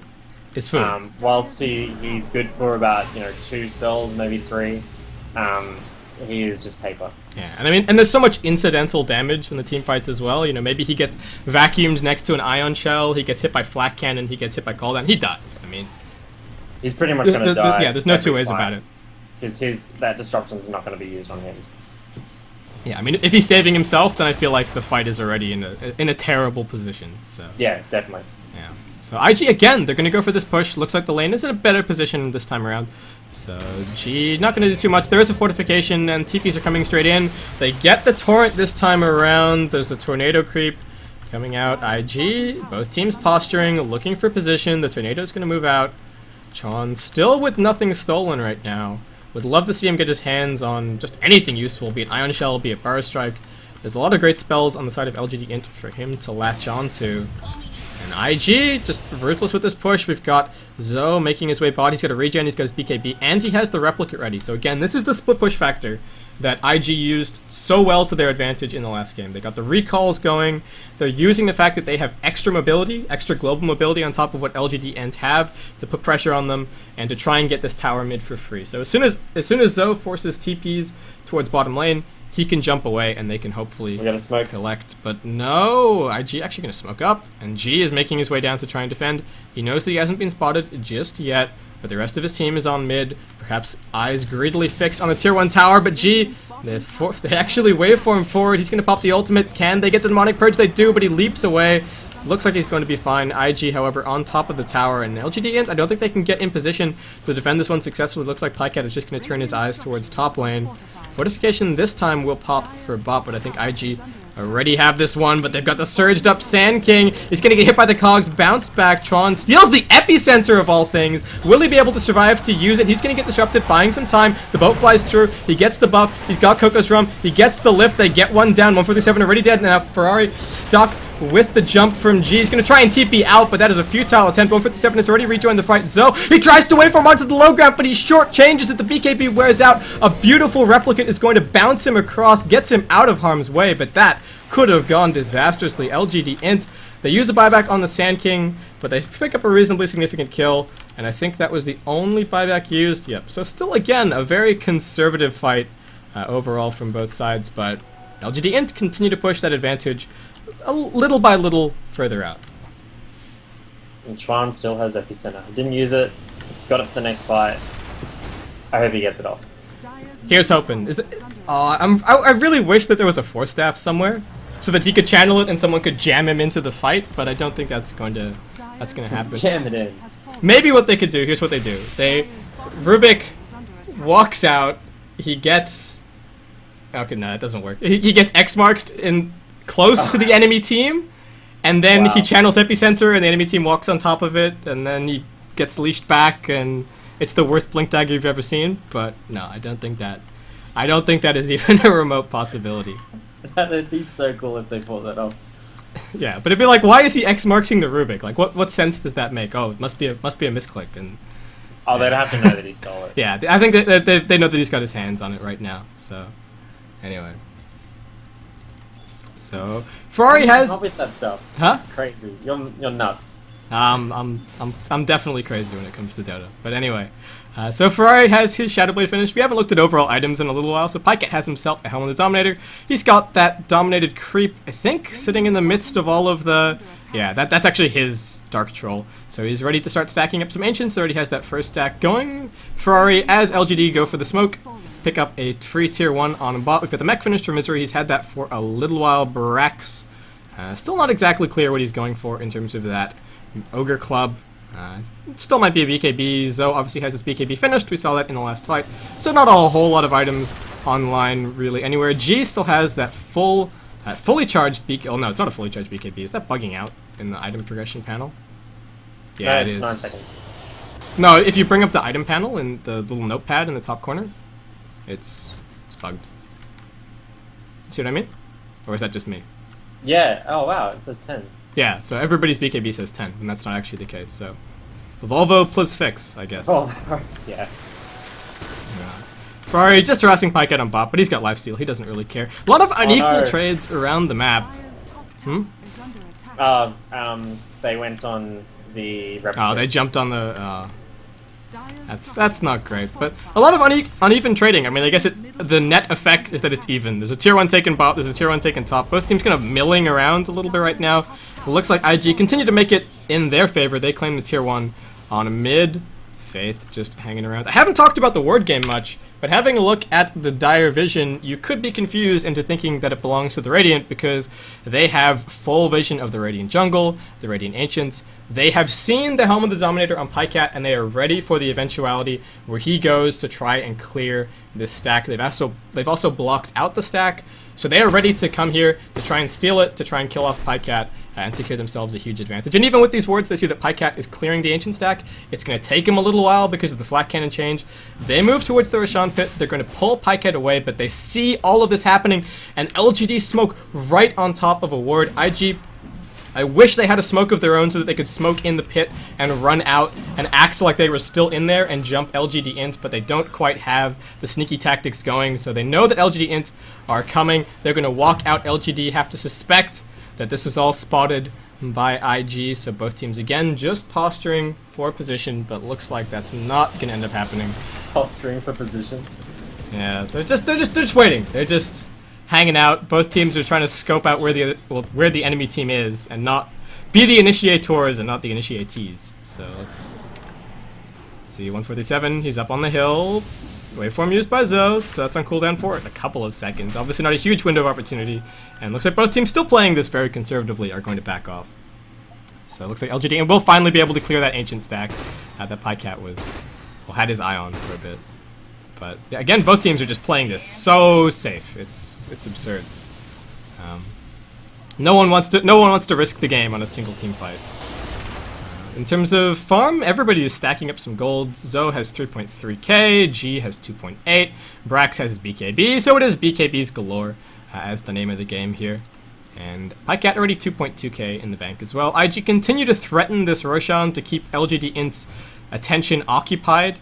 is food. Whilst he's good for about 2 spells, maybe 3, he is just paper. Yeah, and I mean, and there's so much incidental damage in the team fights as well. You know, maybe he gets vacuumed next to an ion shell, he gets hit by flak cannon, he gets hit by call down. He dies. I mean, he's pretty much going to die. Yeah, there's no two ways about it. Because that disruption is not going to be used on him. Yeah, I mean, if he's saving himself, then I feel like the fight is already in a terrible position. So yeah, definitely. Yeah. So IG again, they're going to go for this push. Looks like the lane is in a better position this time around. So G not going to do too much. There is a fortification, and TPs are coming straight in. They get the torrent this time around. There's a tornado creep coming out. IG, both teams posturing, looking for position. The tornado is going to move out. Chon still with nothing stolen right now. Would love to see him get his hands on just anything useful, be it Ion Shell, be it Bar Strike. There's a lot of great spells on the side of LGD.int for him to latch onto. And IG, just ruthless with this push. We've got Zoe making his way bot. He's got a regen, he's got his BKB, and he has the replicate ready. So again, this is the split push factor that IG used so well to their advantage in the last game. They got the recalls going. They're using the fact that they have extra mobility, extra global mobility on top of what LGD.int have to put pressure on them and to try and get this tower mid for free. So as soon as Zoe forces TPs towards bottom lane, he can jump away and they can hopefully collect. But no, IG actually going to smoke up, and G is making his way down to try and defend. He knows that he hasn't been spotted just yet, but the rest of his team is on mid. Perhaps eyes greedily fixed on the tier 1 tower, but G, they actually waveform forward. He's going to pop the ultimate. Can they get the demonic purge? They do, but he leaps away. Looks like he's going to be fine. IG, however, on top of the tower, and LGD.int, I don't think they can get in position to defend this one successfully. Looks like Pycat is just going to turn his eyes towards top lane. Fortification this time will pop for bot, but I think IG already have this one, but they've got the surged up Sand King. He's gonna get hit by the cogs, bounced back. Tron steals the epicenter of all things. Will he be able to survive to use it? He's gonna get disrupted, buying some time. The boat flies through. He gets the buff. He's got Coco's Rum. He gets the lift. They get one down. 147 already dead. Now Ferrari stuck with the jump from G. He's going to try and TP out, but that is a futile attempt. 157 has already rejoined the fight. Zoe, he tries to wait for him onto the low ground, but he short changes it. The BKB wears out. A beautiful replicant is going to bounce him across, gets him out of harm's way, but that could have gone disastrously. LGD.int, they use a buyback on the Sand King, but they pick up a reasonably significant kill, and I think that was the only buyback used. Yep, so still, again, a very conservative fight overall from both sides, but LGD.int continue to push that advantage a little by little further out. And Chuan still has epicenter. He didn't use it. He's got it for the next fight. I hope he gets it off. Here's hoping. I really wish that there was a Force Staff somewhere, so that he could channel it and someone could jam him into the fight. But I don't think that's going to happen. Jam it in. Maybe what they could do. Here's what they do. Rubik walks out. He gets. Okay, no, it doesn't work. He gets X marked in close to the enemy team, and then he channels epicenter, and the enemy team walks on top of it, and then he gets leashed back, and it's the worst blink dagger you've ever seen. But no, I don't think that is even a remote possibility. That'd be so cool if they pulled that off. Yeah, but it'd be like, why is he X marking the Rubik? Like, what sense does that make? Oh, it must be a misclick, and they'd have to know that he stole it. yeah, I think that they know that he's got his hands on it right now. So anyway. So Ferrari has. Not with that stuff. Huh? It's crazy. You're nuts. I'm definitely crazy when it comes to Dota. But anyway, so Ferrari has his Shadow Blade finished. We haven't looked at overall items in a little while. So Pycat has himself a Helm of the Dominator. He's got that Dominated Creep, I think, sitting in the midst of all of the. Yeah, that's actually his Dark Troll. So he's ready to start stacking up some Ancients. Already has that first stack going. Ferrari, as LGD, go for the smoke. Pick up a free tier 1 on a bot. We've got the mech finished for Misery. He's had that for a little while. Brax, still not exactly clear what he's going for in terms of that. Ogre Club, still might be a BKB. Zoe obviously has his BKB finished. We saw that in the last fight. So not a whole lot of items online really anywhere. G still has that fully charged BKB. Oh no, it's not a fully charged BKB. Is that bugging out in the item progression panel? Yeah, it is. 9 seconds. No, if you bring up the item panel in the little notepad in the top corner, it's bugged. See what I mean? Or is that just me? Yeah. Oh wow, it says 10. Yeah, so everybody's BKB says 10, and that's not actually the case. So Volvo plus fix, I guess. Oh yeah. Ferrari just harassing Pycat on bot, but he's got lifesteal. He doesn't really care. A lot of unequal trades around the map. They went on the. Oh, they jumped on the. That's not great, but a lot of uneven trading. I mean, I guess the net effect is that it's even. There's a tier 1 taken bot, there's a tier 1 taken top. Both teams kind of milling around a little bit right now. It looks like IG continue to make it in their favor. They claim the tier 1 on a mid. Faith just hanging around. I haven't talked about the ward game much, but having a look at the Dire Vision, you could be confused into thinking that it belongs to the Radiant because they have full vision of the Radiant Jungle, the Radiant Ancients. They have seen the Helm of the Dominator on Pycat, and they are ready for the eventuality where he goes to try and clear this stack. They've also blocked out the stack, so they are ready to come here to try and steal it, to try and kill off Pycat, and secure themselves a huge advantage. And even with these wards, they see that Pycat is clearing the Ancient stack. It's going to take him a little while because of the flat cannon change. They move towards the Roshan pit. They're going to pull Pycat away, but they see all of this happening, and LGD smoke right on top of a ward. IG, I wish they had a smoke of their own so that they could smoke in the pit and run out and act like they were still in there and jump LGD.int, but they don't quite have the sneaky tactics going, so they know that LGD.int are coming. They're going to walk out. LGD have to suspect that this was all spotted by IG, so both teams again just posturing for position, but looks like that's not going to end up happening. Posturing for position? Yeah, they're just waiting. They're just hanging out. Both teams are trying to scope out where the enemy team is and not be the initiators and not the initiatees. So let's see. 147, he's up on the hill. Waveform used by Zoe, so that's on cooldown for a couple of seconds. Obviously not a huge window of opportunity, and looks like both teams still playing this very conservatively are going to back off. So it looks like LGD and will finally be able to clear that Ancient stack that Pycat had his eye on for a bit. But yeah, again, both teams are just playing this so safe. It's absurd. No one wants to risk the game on a single team fight. In terms of farm, everybody is stacking up some gold. Zoe has 3.3k, G has 2.8, Brax has his BKB, so it is BKBs galore as the name of the game here. And Pycat already 2.2k in the bank as well. IG continue to threaten this Roshan to keep LGD.int's attention occupied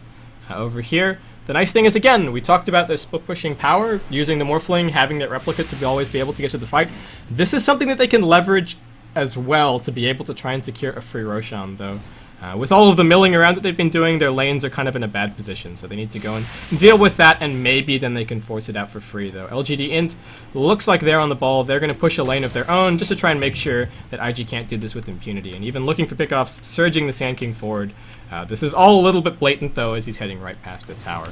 over here. The nice thing is, again, we talked about the split pushing power, using the Morphling, having that replicate to always be able to get to the fight. This is something that they can leverage as well to be able to try and secure a free Roshan, though. With all of the milling around that they've been doing, their lanes are kind of in a bad position, so they need to go and deal with that, and maybe then they can force it out for free, though. LGD.int looks like they're on the ball. They're going to push a lane of their own just to try and make sure that IG can't do this with impunity, and even looking for pickoffs, surging the Sand King forward. This is all a little bit blatant, though, as he's heading right past the tower.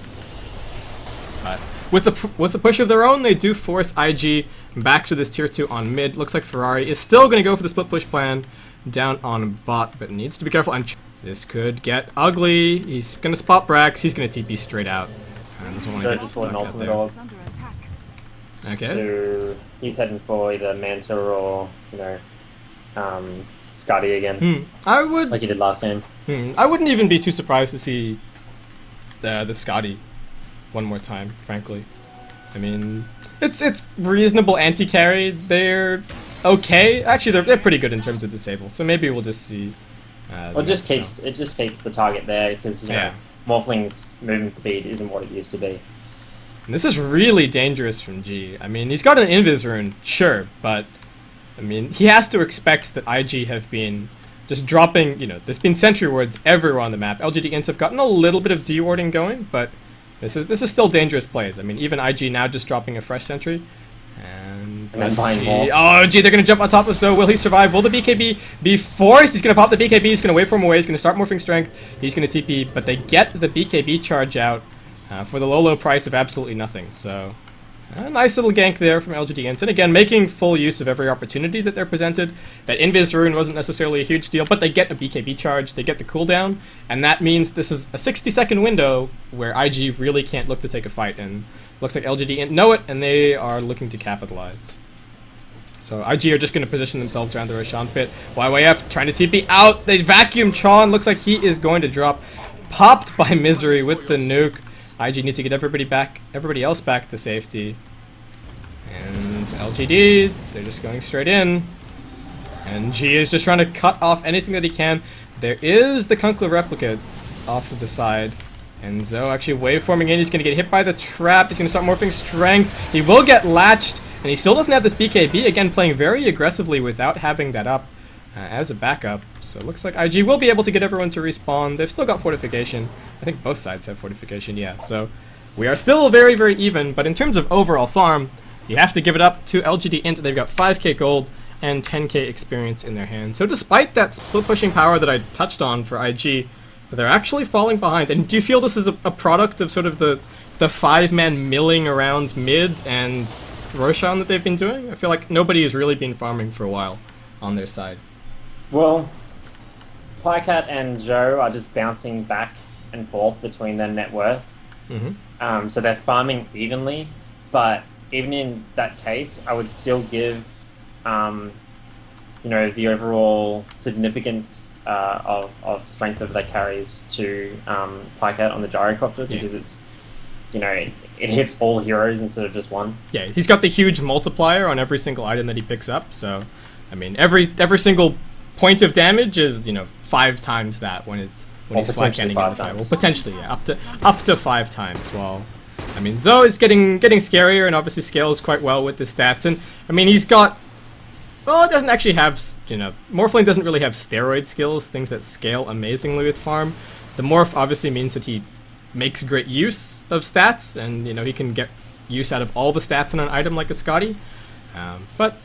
But with the push of their own, they do force IG back to this tier 2 on mid. Looks like Ferrari is still going to go for the split push plan down on bot, but needs to be careful. And this could get ugly. He's going to spot Brax. He's going to TP straight out. Doesn't want to get stuck out there. Okay. So he's heading for either Manta or, you know, Scotty again. I would, like he did last game. I wouldn't even be too surprised to see the Scotty one more time, frankly. I mean, it's reasonable anti-carry. They're okay. Actually, they're pretty good in terms of disable. So maybe we'll just see. Well, it just keeps the target there because you know, Morphling's movement speed isn't what it used to be. And this is really dangerous from G. I mean, he's got an Invis rune, sure, but I mean, he has to expect that IG have been just dropping. You know, there's been sentry wards everywhere on the map. LGD.int have gotten a little bit of dewarding going, but this is still dangerous plays. I mean, even IG now just dropping a fresh sentry. And then behind wall. Oh, G, they're going to jump on top of Zoe. Will he survive? Will the BKB be forced? He's going to pop the BKB. He's going to wait for him away. He's going to start morphing strength. He's going to TP, but they get the BKB charge out for the low price of absolutely nothing. So a nice little gank there from LGD.int. And again, making full use of every opportunity that they're presented. That Invis rune wasn't necessarily a huge deal, but they get a BKB charge, they get the cooldown, and that means this is a 60-second window where IG really can't look to take a fight, and looks like LGD.int know it, and they are looking to capitalize. So IG are just going to position themselves around the Roshan pit. YYF trying to TP out. They vacuum Chon. Looks like he is going to drop. Popped by Misery with the nuke. IG need to get everybody else back to safety. And LGD, they're just going straight in. And G is just trying to cut off anything that he can. There is the Kunkla replicate off to the side. And Zoe actually waveforming in. He's going to get hit by the trap. He's going to start morphing strength. He will get latched. And he still doesn't have this BKB. Again, playing very aggressively without having that up as a backup. So it looks like IG will be able to get everyone to respawn. They've still got fortification. I think both sides have fortification, yeah. So we are still very, very even. But in terms of overall farm, you have to give it up to LGD.int. They've got 5k gold and 10k experience in their hand. So despite that split pushing power that I touched on for IG, they're actually falling behind. And do you feel this is a product of sort of the 5-man milling around mid and Roshan that they've been doing? I feel like nobody has really been farming for a while on their side. Well, Pycat and Joe are just bouncing back and forth between their net worth. So they're farming evenly, but even in that case, I would still give, you know, the overall significance of strength of their carries to Pycat on the gyrocopter because it's, you know, it hits all heroes instead of just one. Yeah, he's got the huge multiplier on every single item that he picks up. So, I mean, every single point of damage is, you know, 5 times that when he's flat canning in the fight. Well, potentially, yeah, up to 5 times. Well, I mean, Zoe is getting scarier and obviously scales quite well with the stats. And I mean, he's got, well, it doesn't actually have, you know, Morphling doesn't really have steroid skills, things that scale amazingly with farm. The morph obviously means that he makes great use of stats, and you know, he can get use out of all the stats in an item like a Scotty. But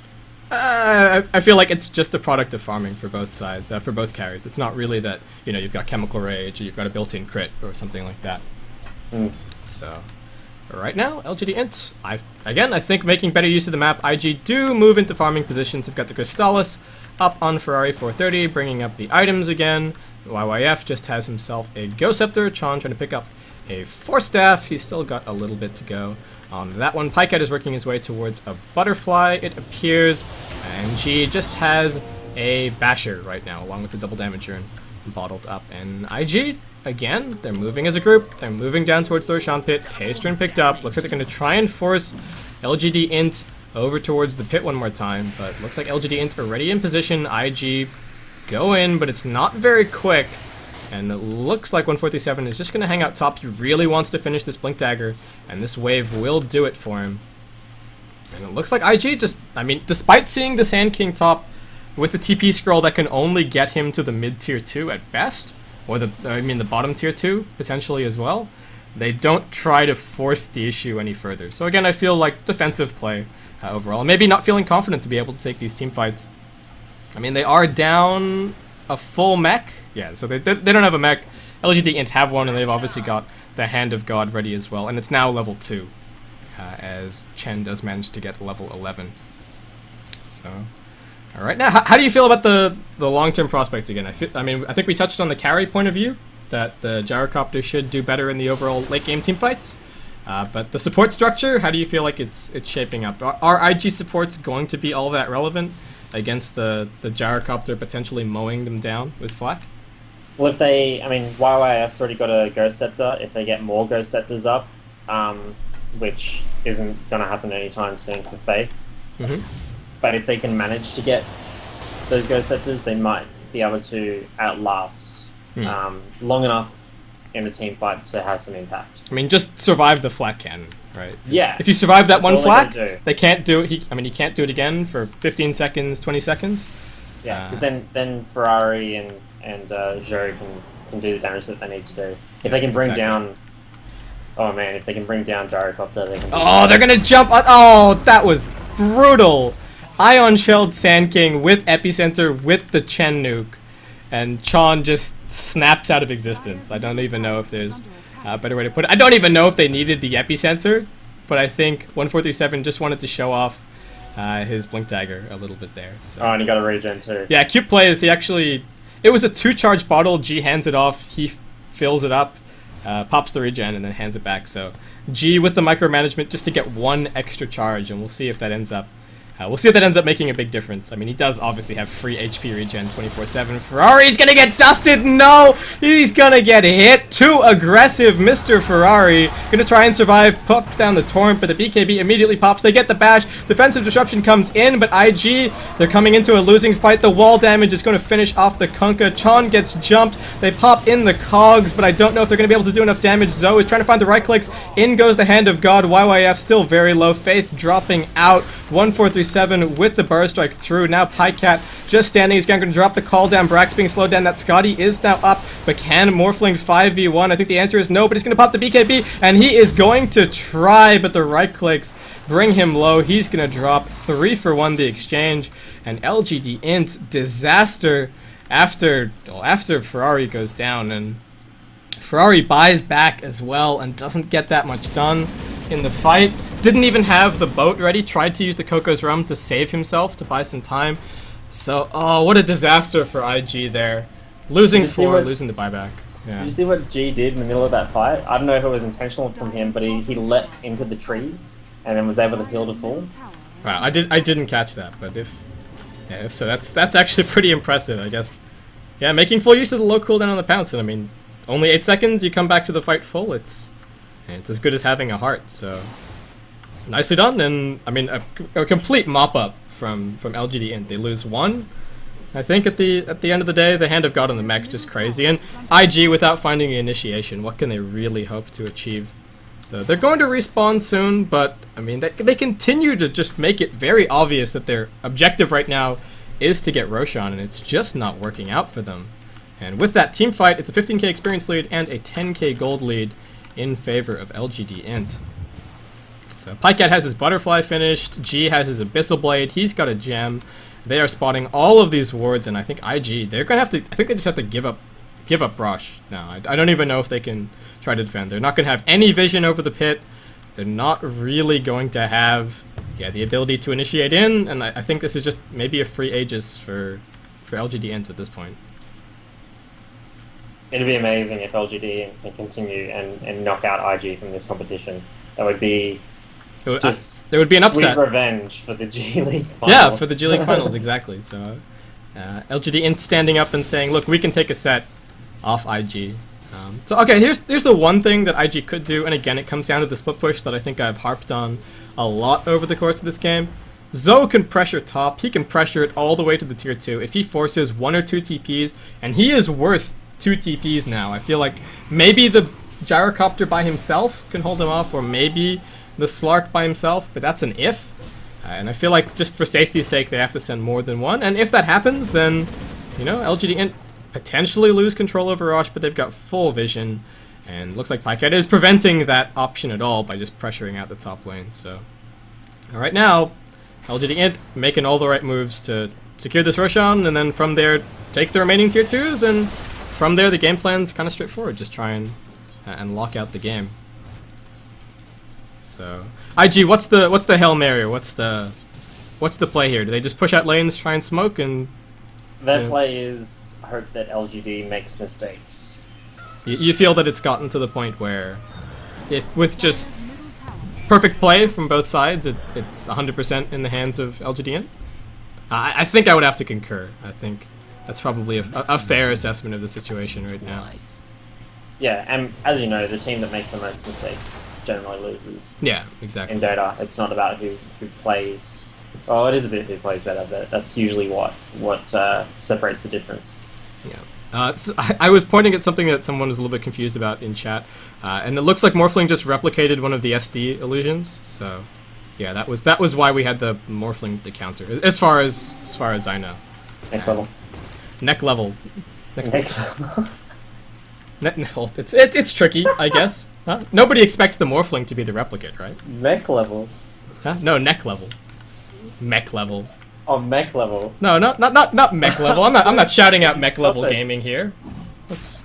I feel like it's just a product of farming for both sides, for both carries. It's not really that, you know, you've got Chemical Rage or you've got a built-in crit or something like that. So right now, LGD.int, I think making better use of the map. IG do move into farming positions. We've got the Crystallis up on Ferrari 430, bringing up the items again. YYF just has himself a Ghost Scepter. Chon trying to pick up a Force Staff. He's still got a little bit to go on that one. Pycat is working his way towards a Butterfly, it appears. And G just has a Basher right now, along with the double damager and bottled up. And IG, again, they're moving as a group. They're moving down towards the Roshan pit. Haystern picked up. Looks like they're going to try and force LGD.int over towards the pit one more time. But looks like LGD.int already in position. IG go in, but it's not very quick. And it looks like 147 is just going to hang out top. He really wants to finish this Blink Dagger, and this wave will do it for him. And it looks like IG just, I mean, despite seeing the Sand King top with the TP scroll that can only get him to the mid tier 2 at best, or the bottom tier 2 potentially as well, they don't try to force the issue any further. So again, I feel like defensive play overall. Maybe not feeling confident to be able to take these team fights. I mean, they are down a full mech. Yeah, so they don't have a mech. LGD.int have one, and they've obviously got the Hand of God ready as well. And it's now level 2, as Chen does manage to get level 11. So, all right, now how do you feel about the long-term prospects again? I think we touched on the carry point of view, that the Gyrocopter should do better in the overall late-game team fights. But the support structure, how do you feel like it's shaping up? Are IG supports going to be all that relevant against the Gyrocopter potentially mowing them down with flak? Well, if they, I mean, YYF's already got a Ghost Scepter. If they get more Ghost Scepters up, which isn't going to happen anytime soon for Faith, but if they can manage to get those Ghost Scepters, they might be able to outlast long enough in a team fight to have some impact. I mean, just survive the flak cannon, right? Yeah. If you survive that one flak, they can't do it. He can't do it again for 15 seconds, 20 seconds. Yeah, because then Ferrari and Zhou can do the damage that they need to do. If they can bring down, oh man, if they can bring down Gyrocopter, they can. Oh, they're gonna jump on. Oh, that was brutal. Ion Shelled Sand King with Epicenter with the Chen nuke, and Chon just snaps out of existence. I don't even know if there's a better way to put it. I don't even know if they needed the Epicenter, but I think 1437 just wanted to show off his Blink Dagger a little bit there. So. Oh, and he got a regen too. Yeah, cute plays. He actually, it was a 2-charge bottle. G hands it off. He fills it up, pops the regen, and then hands it back. So G with the micromanagement just to get 1 extra charge, and we'll see if that ends up. Making a big difference. I mean, he does obviously have free HP regen 24/7. Ferrari's gonna get dusted. No, he's gonna get hit. Too aggressive, Mr. Ferrari. Gonna try and survive. Pops down the torrent, but the BKB immediately pops. They get the bash. Defensive disruption comes in, but IG, they're coming into a losing fight. The wall damage is going to finish off the Kunkka. Chon gets jumped. They pop in the cogs, but I don't know if they're gonna be able to do enough damage. Zoe is trying to find the right clicks. In goes the Hand of God. YYF still very low. Faith dropping out. 1437 with the burst strike through. Now Pycat just standing. He's going to drop the call down. Brax being slowed down. That Scotty is now up, but can Morphling 5v1? I think the answer is no, but he's going to pop the BKB, and he is going to try, but the right clicks bring him low. He's going to drop 3 for 1 the exchange, and LGD.int disaster after Ferrari goes down, and Ferrari buys back as well and doesn't get that much done in the fight. Didn't even have the boat ready. Tried to use the Coco's Rum to save himself, to buy some time. So, oh, what a disaster for IG there. Losing 4, losing the buyback. Yeah. Did you see what G did in the middle of that fight? I don't know if it was intentional from him, but he leapt into the trees and then was able to heal the full. Wow, I didn't catch that, but if so, that's actually pretty impressive, I guess. Yeah, making full use of the low cooldown on the pounce, and I mean, only 8 seconds, you come back to the fight full. It's as good as having a heart. So. Nicely done, and I mean a complete mop-up from LGD.int. They lose 1. I think at the end of the day, the Hand of God on the mech just crazy, and IG without finding the initiation, what can they really hope to achieve? So they're going to respawn soon, but I mean they continue to just make it very obvious that their objective right now is to get Roshan, and it's just not working out for them. And with that team fight, it's a 15k experience lead and a 10k gold lead in favor of LGD.int. So Pycat has his Butterfly finished, G has his Abyssal Blade, he's got a gem. They are spotting all of these wards, and I think IG, they're gonna have to, I think they just have to give up Brush now. I don't even know if they can try to defend. They're not gonna have any vision over the pit. They're not really going to have, the ability to initiate in, and I think this is just maybe a free Aegis for LGD.int at this point. It'd be amazing if LGD can continue and knock out IG from this competition. That would be Just there would be an upset. Sweet revenge for the G League finals. Yeah, for the G League finals, exactly. So, LGD.int standing up and saying, look, we can take a set off IG. So, okay, here's the one thing that IG could do, and again, it comes down to the split push that I think I've harped on a lot over the course of this game. Zoe can pressure top, he can pressure it all the way to the tier 2. If he forces 1 or 2 TPs, and he is worth 2 TPs now, I feel like maybe the Gyrocopter by himself can hold him off, or maybe the Slark by himself, but that's an if. And I feel like just for safety's sake, they have to send more than one. And if that happens, then, you know, LGD.int potentially lose control over Rosh, but they've got full vision. And looks like Pycat is preventing that option at all by just pressuring out the top lane. So, right now, LGD.int making all the right moves to secure this Roshan, and then from there, take the remaining tier 2s, and from there, the game plan's kind of straightforward. Just try and lock out the game. So, IG, what's the Hail Mary? What's the play here? Do they just push out lanes, try and smoke, and their play is hope that LGD makes mistakes. You feel that it's gotten to the point where, if with just perfect play from both sides, it's 100% in the hands of LGD.int? I think I would have to concur. I think that's probably a fair assessment of the situation right now. Yeah, and as you know, the team that makes the most mistakes generally loses. Yeah, exactly. In Dota, it's not about who plays. Well, it is a bit who plays better, but that's usually what separates the difference. Yeah. So I was pointing at something that someone was a little bit confused about in chat, and it looks like Morphling just replicated one of the SD illusions. So, yeah, that was why we had the Morphling the counter. As far as I know. Next level. Neck level. Next level. Well, it's tricky, I guess. Huh? Nobody expects the Morphling to be the replicate, right? Mech level. Huh? No, neck level. Mech level. Oh, mech level. No, not mech level. I'm not shouting out mech level gaming here. That's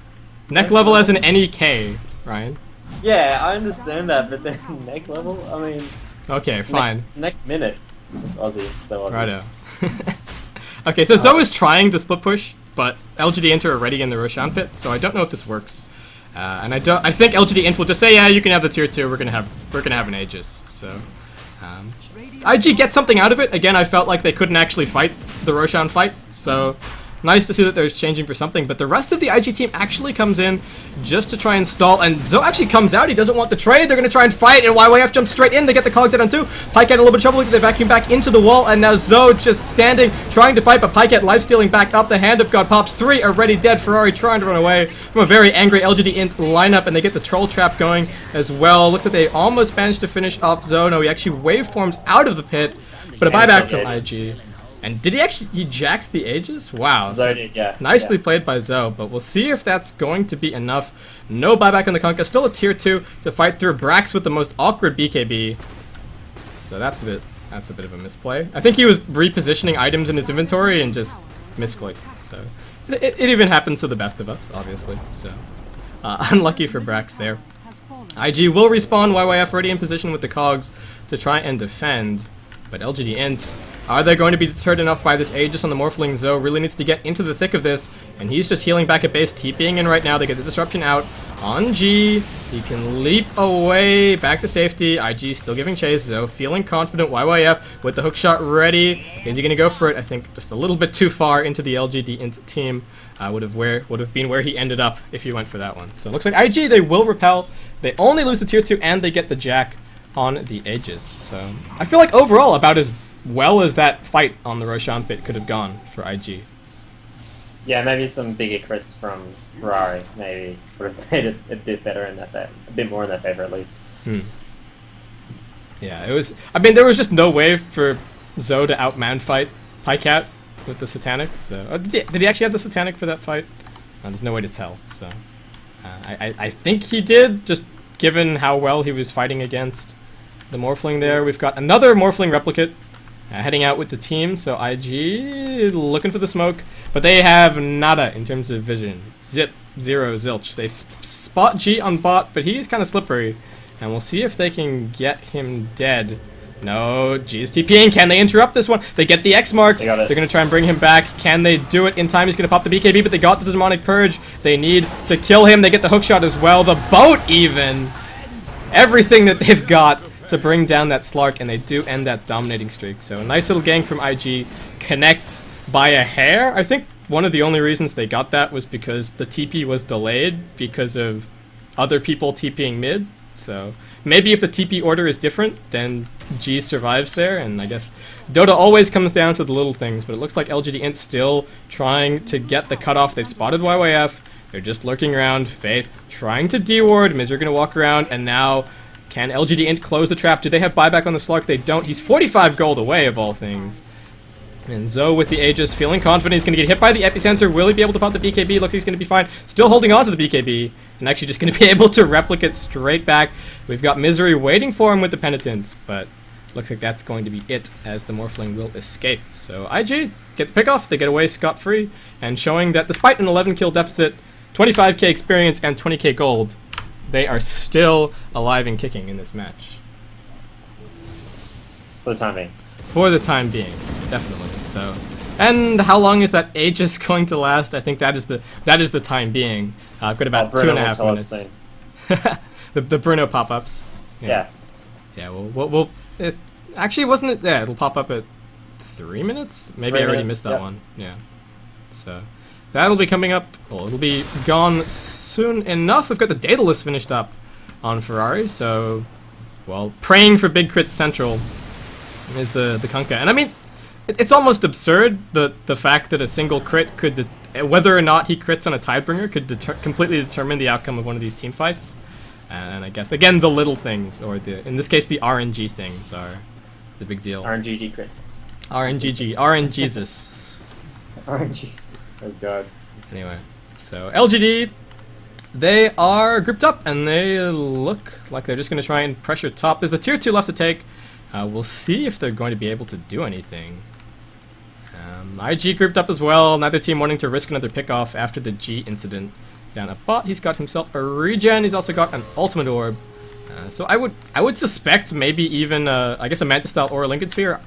neck level as an NEK, Ryan. Yeah, I understand that, but then neck level. I mean. Okay, fine. It's neck minute. It's Aussie, so Aussie. Righto. Okay, so Zoe is trying the split push, but LGD.int are already in the Roshan pit, so I don't know if this works. And I think LGD.int will just say, yeah, you can have the tier 2. We're gonna have an Aegis. So, IG gets something out of it. Again, I felt like they couldn't actually fight the Roshan fight, so nice to see that they're changing for something. But the rest of the IG team actually comes in just to try and stall, and Zoe actually comes out. He doesn't want the trade. They're gonna try and fight, and YYF jumps straight in. They get the cogs out on 2. Pycat a little bit of trouble. They vacuum back into the wall, and now Zoe just standing, trying to fight, but Pycat life-stealing back up. The Hand of God pops. 3 already dead. Ferrari trying to run away from a very angry LGD.int lineup, and they get the troll trap going as well. Looks like they almost managed to finish off Zoe. No, he actually waveforms out of the pit, but a buyback from IG. And did he jacked the Aegis? Wow. Zoe did, yeah. Nicely played by Zoe, but we'll see if that's going to be enough. No buyback on the Kunkka, still a tier 2 to fight through. Brax with the most awkward BKB. So that's a bit of a misplay. I think he was repositioning items in his inventory and just misclicked. So it even happens to the best of us, obviously. So unlucky for Brax there. IG will respawn. YYF already in position with the cogs to try and defend, but LGD.int, are they going to be deterred enough by this Aegis on the Morphling? Zoe really needs to get into the thick of this, and he's just healing back at base, TPing in right now. They get the disruption out on G. He can leap away back to safety. IG still giving chase. Zoe feeling confident. YYF with the hook shot ready. Is he going to go for it? I think just a little bit too far into the LGD.int team. Would have been where he ended up if he went for that one. So it looks like IG, they will repel. They only lose the tier 2, and they get the jack on the Aegis. So I feel like overall about as well as that fight on the Roshan pit could have gone for IG. Yeah, maybe some bigger crits from Ferrari maybe would have made it a bit better in their favor, a bit more in their favor at least. Yeah, it was. I mean, there was just no way for Zoe to outman fight Pycat with the Satanics. So, did he actually have the Satanic for that fight? There's no way to tell. So, I think he did, just given how well he was fighting against the Morphling there. We've got another Morphling replicate heading out with the team, so IG looking for the smoke, but they have nada in terms of vision. Zip, zero, zilch. They spot G on bot, but he's kind of slippery, and we'll see if they can get him dead. No, G is TPing. Can they interrupt this one? They get the X marks. They're going to try and bring him back. Can they do it in time? He's going to pop the BKB, but they got the Demonic Purge. They need to kill him. They get the hook shot as well. The boat even. Everything that they've got to bring down that Slark, and they do end that dominating streak. So a nice little gank from IG, connect by a hair. I think one of the only reasons they got that was because the TP was delayed because of other people TPing mid. So maybe if the TP order is different, then G survives there, and I guess Dota always comes down to the little things, but it looks like LGD.int still trying to get the cutoff. They've spotted YYF. They're just lurking around. Faith trying to D-ward. Miz are going to walk around, and now can LGD.int close the trap? Do they have buyback on the Slark? They don't. He's 45 gold away, of all things. And Zoe with the Aegis, feeling confident. He's going to get hit by the Epicenter. Will he be able to pop the BKB? Looks like he's going to be fine. Still holding on to the BKB. And actually just going to be able to replicate straight back. We've got Misery waiting for him with the Penitence. But looks like that's going to be it, as the Morphling will escape. So IG get the pick off. They get away scot-free. And showing that despite an 11 kill deficit, 25k experience, and 20k gold, they are still alive and kicking in this match. For the time being. For the time being, definitely. So, and how long is that Aegis going to last? I think that is the time being. I've got about 2.5 minutes. the Bruno pop-ups. Yeah. Yeah. Well. Actually, wasn't it? Yeah, it'll pop up at 3 minutes. Maybe 3 I already minutes, missed that yep. one. Yeah. So that'll be coming up. Well, it'll be gone soon enough. We've got the data list finished up on Ferrari. So, well, praying for big crit central is the Kunkka. And I mean, it's almost absurd the fact that a single crit could, whether or not he crits on a Tidebringer, could completely determine the outcome of one of these team fights. And I guess, again, the little things, or in this case, the RNG things are the big deal. RNGG crits. RNGG. RNGesus. RNGesus. Oh god. Anyway, so LGD, they are grouped up, and they look like they're just going to try and pressure top. There's the tier 2 left to take. We'll see if they're going to be able to do anything. IG grouped up as well, neither team wanting to risk another pickoff after the G incident. Down a bot, he's got himself a regen, he's also got an ultimate orb. So I would suspect maybe even I guess a Manta style or a Lincoln Sphere,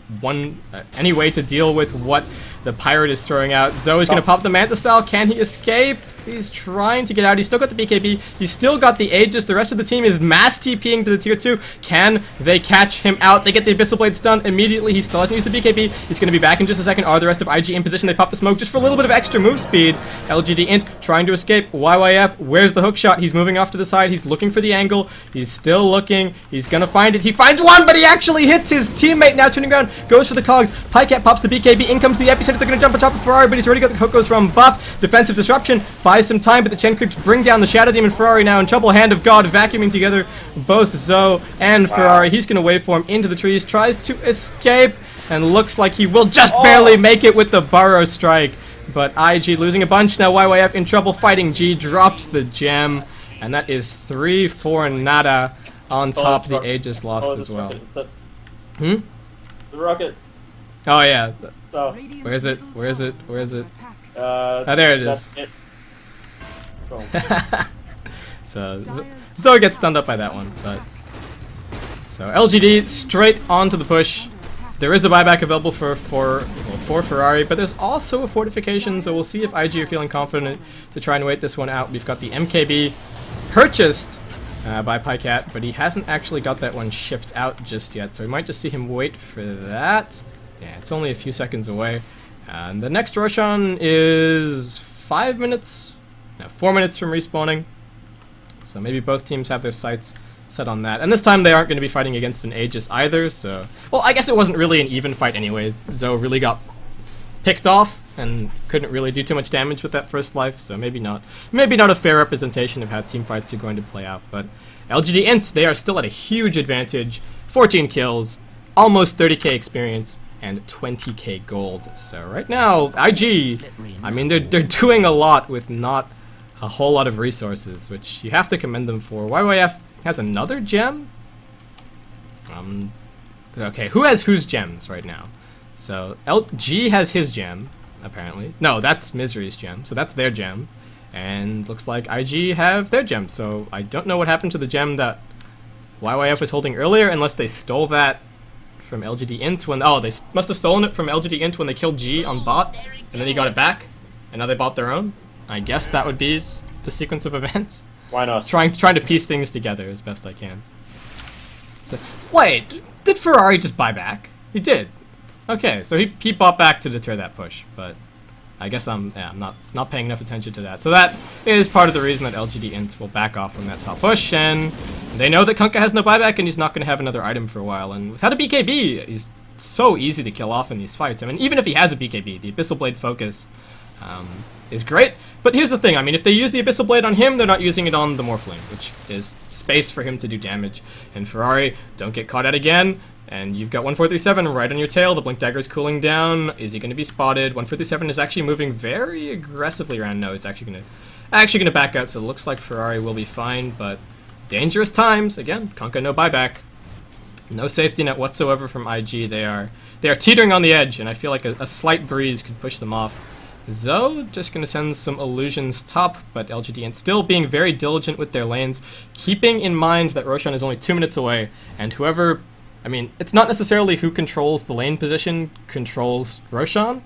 any way to deal with what the pirate is throwing out. Zoe's gonna pop the Manta style. Can he escape? He's trying to get out. He's still got the BKB. He's still got the Aegis. The rest of the team is mass TPing to the tier 2. Can they catch him out? They get the Abyssal Blade stun immediately. He still hasn't used the BKB. He's going to be back in just a second. Are the rest of IG in position? They pop the smoke just for a little bit of extra move speed. LGD.int trying to escape. YYF, where's the hook shot? He's moving off to the side. He's looking for the angle. He's still looking. He's going to find it. He finds one, but he actually hits his teammate. Now turning around, goes for the cogs. Pycat pops the BKB. In comes the Epicenter. They're going to jump on top of Ferrari, but he's already got the hook goes from buff. Defensive disruption. Buys some time, but the Chen Creeps bring down the Shadow Demon. Ferrari now in trouble. Hand of God vacuuming together both Zoe and Ferrari. He's going to waveform into the trees. Tries to escape, and looks like he will just barely make it with the Burrow Strike. But IG losing a bunch. Now YYF in trouble fighting G. Drops the gem. And that is 3 for nada. On top, the Aegis lost as well. The rocket. Oh yeah. So Where is it? Where is it? Where is it? oh, there it is. Cool. So Zoe gets stunned up by that one, but so LGD straight onto the push. There is a buyback available for Ferrari, but there's also a fortification, so we'll see if IG are feeling confident to try and wait this one out. We've got the MKB purchased by Pycat, but he hasn't actually got that one shipped out just yet, so we might just see him wait for that. Yeah, it's only a few seconds away. And the next Roshan is 4 minutes from respawning. So maybe both teams have their sights set on that. And this time they aren't going to be fighting against an Aegis either, so... Well, I guess it wasn't really an even fight anyway. Zoe really got picked off and couldn't really do too much damage with that first life, so maybe not a fair representation of how team fights are going to play out. But LGD.int, they are still at a huge advantage. 14 kills, almost 30k experience, and 20k gold. So right now, IG, I mean, they're doing a lot with not a whole lot of resources, which you have to commend them for. YYF has another gem? Okay, who has whose gems right now? So LG has his gem, apparently. No, that's Misery's gem, so that's their gem. And looks like IG have their gem, so I don't know what happened to the gem that YYF was holding earlier, unless they stole that from LGD.int when... Oh, they must have stolen it from LGD.int when they killed G on bot, and then he got it back, and now they bought their own. I guess that would be the sequence of events. Why not? Trying to piece things together as best I can. So, wait, did Ferrari just buy back? He did. Okay, so he bought back to deter that push, but I guess I'm not paying enough attention to that. So that is part of the reason that LGD.int will back off from that top push, and they know that Kunkka has no buyback and he's not going to have another item for a while. And without a BKB, he's so easy to kill off in these fights. I mean, even if he has a BKB, the Abyssal Blade focus is great. But here's the thing, I mean, if they use the Abyssal Blade on him, they're not using it on the Morphling, which is space for him to do damage. And Ferrari, don't get caught out again. And you've got 1437 right on your tail. The Blink Dagger is cooling down. Is he going to be spotted? 1437 is actually moving very aggressively around. No, it's actually going to back out. So it looks like Ferrari will be fine, but dangerous times. Again, Kunkka no buyback. No safety net whatsoever from IG. They are teetering on the edge, and I feel like a slight breeze could push them off. Zoe just going to send some illusions top, but LGD.int still being very diligent with their lanes, keeping in mind that Roshan is only 2 minutes away, and whoever... I mean, it's not necessarily who controls the lane position controls Roshan,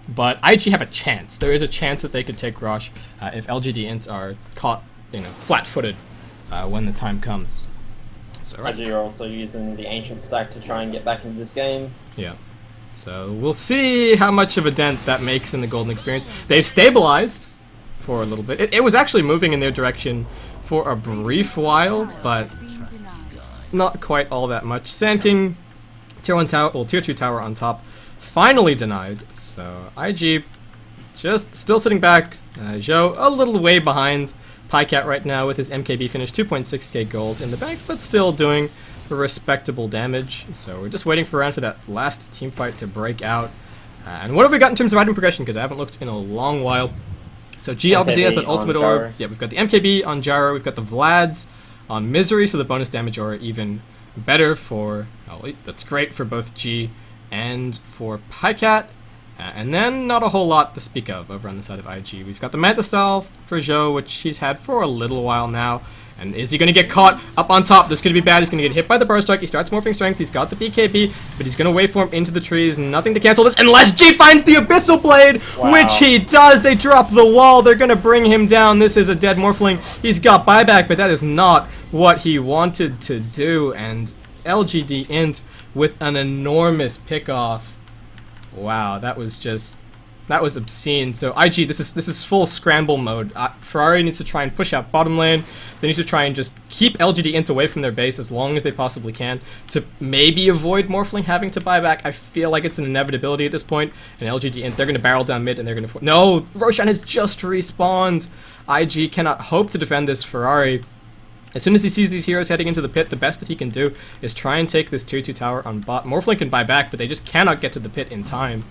but IG have a chance. There is a chance that they could take Rosh if LGD.int are caught, flat-footed when the time comes. So right. IG are also using the Ancient stack to try and get back into this game. Yeah. So we'll see how much of a dent that makes in the Golden Experience. They've stabilized for a little bit. It was actually moving in their direction for a brief while, but... not quite all that much. Sand King, tier 1 tower, well, tier 2 tower on top, finally denied. So IG just still sitting back. Zhou a little way behind Pycat right now with his MKB finish, 2.6k gold in the bank, but still doing respectable damage. So we're just waiting for that last team fight to break out. And what have we got in terms of item progression? Because I haven't looked in a long while. So G obviously has that ultimate orb. Yeah, we've got the MKB on Gyro, we've got the Vlads on Misery, so the bonus damage aura even better for... oh, that's great for both G and for Pycat. And then not a whole lot to speak of over on the side of IG. We've got the Manta Style for Zhou, which he's had for a little while now. And is he going to get caught up on top? This could be bad. He's going to get hit by the Burst Strike. He starts morphing strength. He's got the BKB, but he's going to waveform into the trees. Nothing to cancel this unless G finds the Abyssal Blade, which he does. They drop the wall. They're going to bring him down. This is a dead Morphling. He's got buyback, but that is not what he wanted to do. And LGD.int with an enormous pickoff. Wow, that was obscene. So IG, this is full scramble mode. Ferrari needs to try and push out bottom lane. They need to try and just keep LGD.int away from their base as long as they possibly can to maybe avoid Morphling having to buy back. I feel like it's an inevitability at this point. And LGD.int, they're going to barrel down mid and they're going to... No! Roshan has just respawned! IG cannot hope to defend this Ferrari. As soon as he sees these heroes heading into the pit, the best that he can do is try and take this tier 2 tower on bot. Morphling can buy back, but they just cannot get to the pit in time.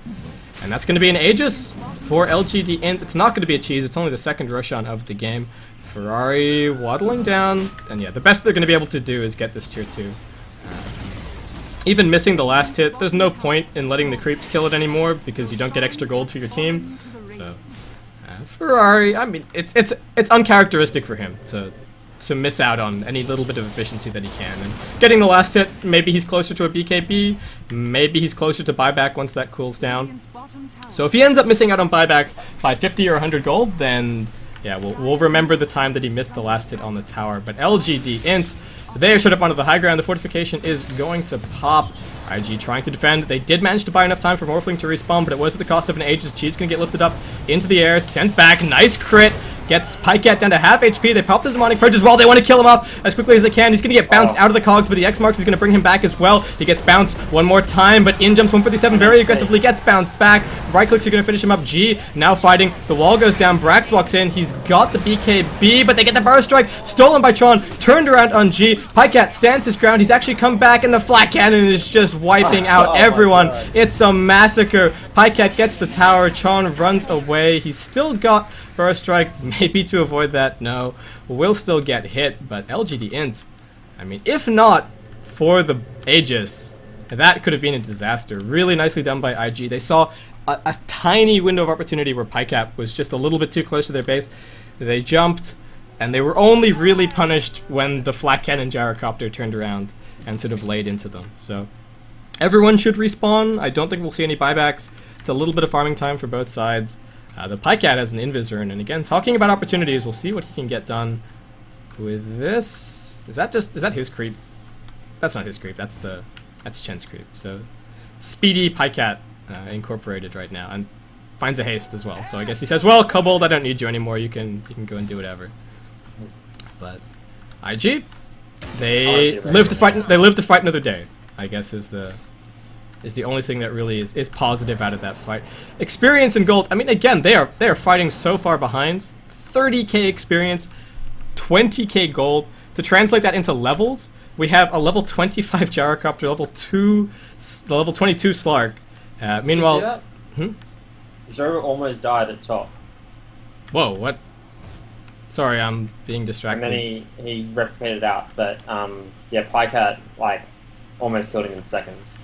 And that's going to be an Aegis for LGD.int. It's not going to be a cheese. It's only the second Roshan of the game. Ferrari waddling down. And yeah, the best they're going to be able to do is get this tier 2. Even missing the last hit, there's no point in letting the creeps kill it anymore because you don't get extra gold for your team. So, Ferrari, I mean, it's uncharacteristic for him to miss out on any little bit of efficiency that he can. And getting the last hit, maybe he's closer to a BKB, maybe he's closer to buyback once that cools down. So if he ends up missing out on buyback by 50 or 100 gold, then yeah, we'll remember the time that he missed the last hit on the tower. But LGD.int, they showed up onto the high ground. The fortification is going to pop. IG trying to defend. They did manage to buy enough time for Morphling to respawn, but it was at the cost of an Aegis. G's going to get lifted up into the air, sent back. Nice crit. Gets Pycat down to half HP. They pop the Demonic Purge as well. They want to kill him off as quickly as they can. He's going to get bounced out of the cogs, but the X-Marks is going to bring him back as well. He gets bounced one more time, but in jumps 157 very aggressively, gets bounced back. Right clicks are going to finish him up. G now fighting. The wall goes down. Brax walks in. He's got the BKB, but they get the Burst Strike. Stolen by Tron. Turned around on G. Pycat stands his ground. He's actually come back, and the Flat Cannon is just wiping out everyone. It's a massacre. Pycat gets the tower. Tron runs away. He's still got Burst Strike, maybe to avoid that. No, will still get hit, but LGD.int, I mean, if not for the Aegis, that could have been a disaster. Really nicely done by IG. They saw a tiny window of opportunity where Pycat was just a little bit too close to their base. They jumped, and they were only really punished when the Flat Cannon Gyrocopter turned around and sort of laid into them. So everyone should respawn. I don't think we'll see any buybacks. It's a little bit of farming time for both sides. The Pycat has an Invis Rune, and again, talking about opportunities, we'll see what he can get done with this. Is that his creep? that's not his creep. That's Chen's creep. So speedy Pycat incorporated right now, and finds a haste as well. So I guess he says, "Well, Kobold, I don't need you anymore. You can go and do whatever." But IG, they live to fight. They live to fight another day, I guess, is the only thing that really is positive out of that fight. Experience and gold. I mean, again, they are fighting so far behind. 30k experience, 20k gold. To translate that into levels, we have a level 25 Gyrocopter, the level 22 Slark. Meanwhile, Joe almost died at top. Whoa, what? Sorry, I'm being distracted. And then he replicated out, but yeah, Pycat like almost killed him in seconds.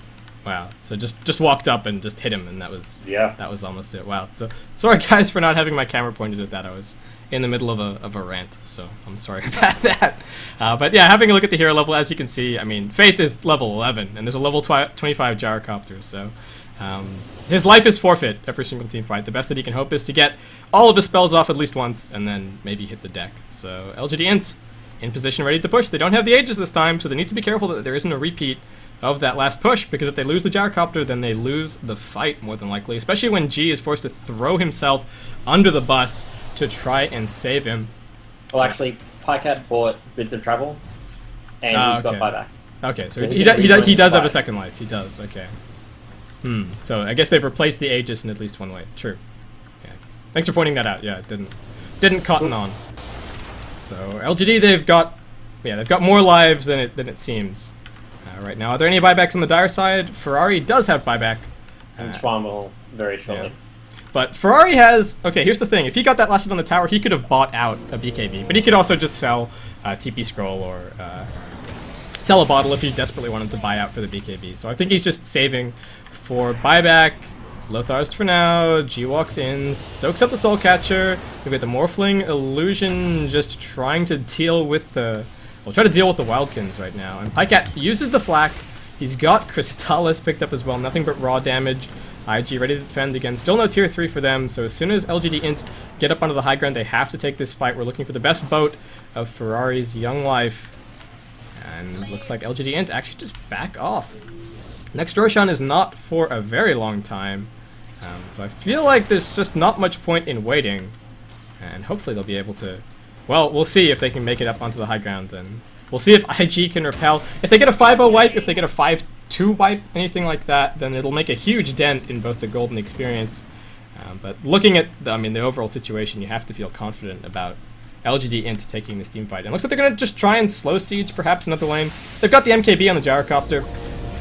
Wow, so just walked up and just hit him, and that was almost it. Wow. So sorry guys for not having my camera pointed at that. I was in the middle of a rant, so I'm sorry about that. But yeah, having a look at the hero level, as you can see, I mean, Faith is level 11, and there's a level 25 Gyrocopter, so his life is forfeit every single team fight. The best that he can hope is to get all of his spells off at least once, and then maybe hit the deck. So LGD.int in position, ready to push. They don't have the Aegis this time, so they need to be careful that there isn't a repeat of that last push, because if they lose the Gyrocopter, then they lose the fight more than likely, especially when G is forced to throw himself under the bus to try and save him. Well, actually, Pycat bought Bits of Travel, and he's got buyback. Okay, so he does have a second life. He does, okay. So I guess they've replaced the Aegis in at least one way. True. Yeah. Thanks for pointing that out. Yeah, it didn't cotton on. So LGD, they've got more lives than it seems. Right now, are there any buybacks on the dire side? Ferrari does have buyback. And Schwan will very shortly. Yeah. But Ferrari has... Okay, here's the thing. If he got that lasted on the tower, he could have bought out a BKB. But he could also just sell TP Scroll or sell a bottle if he desperately wanted to buy out for the BKB. So I think he's just saving for buyback. Lothar's for now. G walks in, soaks up the Soul Catcher. We've got the Morphling Illusion just trying to deal with the... We'll try to deal with the Wildkins right now. And Pycat uses the Flak. He's got Crystallis picked up as well. Nothing but raw damage. IG ready to defend again. Still no tier 3 for them. So as soon as LGD.int get up onto the high ground, they have to take this fight. We're looking for the best boat of Ferrari's young life. And looks like LGD.int actually just back off. Next Roshan is not for a very long time. So I feel like there's just not much point in waiting. And hopefully they'll be able to... Well, we'll see if they can make it up onto the high ground, and we'll see if IG can repel. If they get a 5-0 wipe, if they get a 5-2 wipe, anything like that, then it'll make a huge dent in both the gold and experience. But looking at the overall situation, you have to feel confident about LGD.int taking this team fight. And it looks like they're going to just try and slow siege, perhaps another lane. They've got the MKB on the Gyrocopter.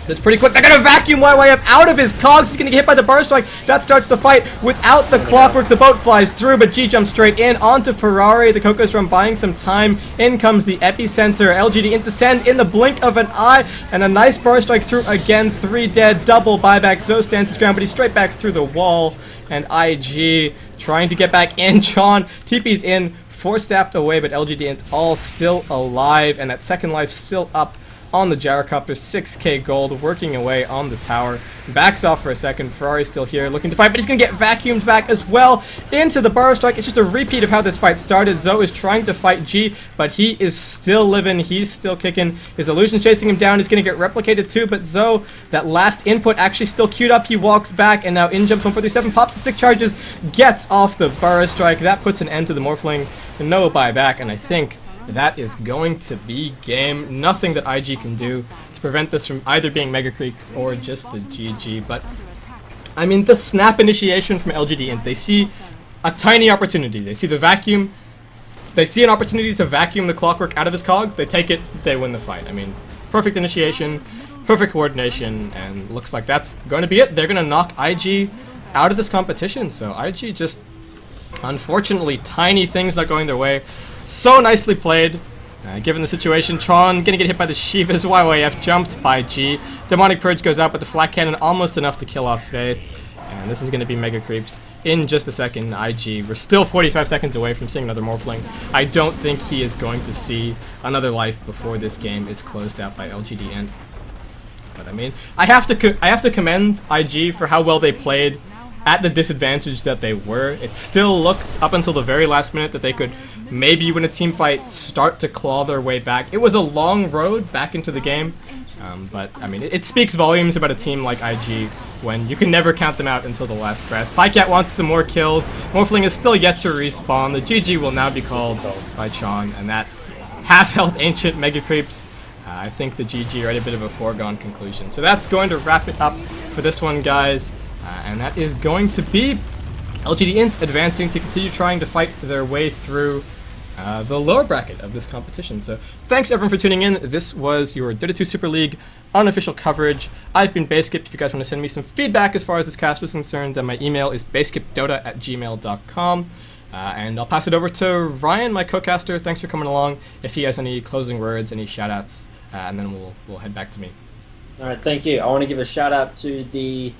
That's pretty quick. They're going to vacuum YYF out of his cogs. He's going to get hit by the Burst Strike. That starts the fight. Without the Clockwork, the boat flies through, but G jumps straight in onto Ferrari. The Coco's Drum buying some time. In comes the Epicenter. LGD.int descend in the blink of an eye, and a nice Burst Strike through again. 3 dead, double buyback. Zo stands his ground, but he's straight back through the wall. And IG trying to get back in. John TP's in, 4-staffed away, but LGD.int all still alive, and that second life still up on the Gyrocopter. 6k gold, working away on the tower. Backs off for a second. Ferrari's still here, looking to fight, but he's going to get vacuumed back as well into the Burrow Strike. It's just a repeat of how this fight started. Zo is trying to fight G, but he is still living. He's still kicking. His illusion chasing him down. He's going to get replicated too, but Zo, that last input actually still queued up. He walks back, and now in jumps 147, pops the stick charges, gets off the Burrow Strike. That puts an end to the Morphling. No buyback, and I think that is going to be game. Nothing that IG can do to prevent this from either being Mega Creeks or just the GG. But, I mean, the snap initiation from LGD.int, they see a tiny opportunity. They see the vacuum. They see an opportunity to vacuum the Clockwork out of his cogs. They take it, they win the fight. I mean, perfect initiation, perfect coordination, and looks like that's going to be it. They're going to knock IG out of this competition. So IG just, unfortunately, tiny things not going their way. So nicely played, given the situation. Tron gonna get hit by the Shivas. YYF jumped by G. Demonic Purge goes out, but the Flak Cannon almost enough to kill off Faith. And this is gonna be Mega Creeps in just a second. IG, we're still 45 seconds away from seeing another Morphling. I don't think he is going to see another life before this game is closed out by LGD.int. But I mean, I have to commend IG for how well they played at the disadvantage that they were, it still looked up until the very last minute that they could maybe win a team fight, start to claw their way back. It was a long road back into the game, but I mean, it speaks volumes about a team like IG when you can never count them out until the last breath. Pycat wants some more kills. Morphling is still yet to respawn. The GG will now be called by Chong, and that half-health Ancient Mega Creeps, I think the GG are at a bit of a foregone conclusion. So that's going to wrap it up for this one, guys. And that is going to be LGD.int advancing to continue trying to fight their way through the lower bracket of this competition. So thanks everyone for tuning in. This was your Dota 2 Super League unofficial coverage. I've been Baseskip. If you guys want to send me some feedback as far as this cast was concerned, then my email is baskipdota@gmail.com. And I'll pass it over to Ryan, my co-caster. Thanks for coming along. If he has any closing words, any shout-outs, and then we'll head back to me. All right, thank you. I want to give a shout-out to the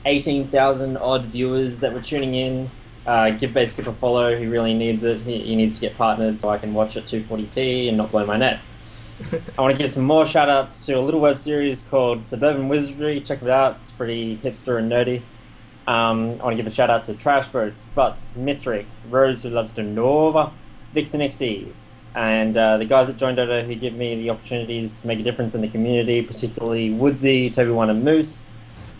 18,000 odd viewers that were tuning in. Give Baseskip a follow. He really needs it. He needs to get partnered so I can watch at 240p and not blow my net. I want to give some more shout-outs to a little web series called Suburban Wizardry. Check it out. It's pretty hipster and nerdy. I want to give a shout out to Trashboat, Sputs, Mithric, Rose who loves to Nova, Vixen XE, and the guys at Join Dota who give me the opportunities to make a difference in the community, particularly Woodsy, Toby1 and Moose.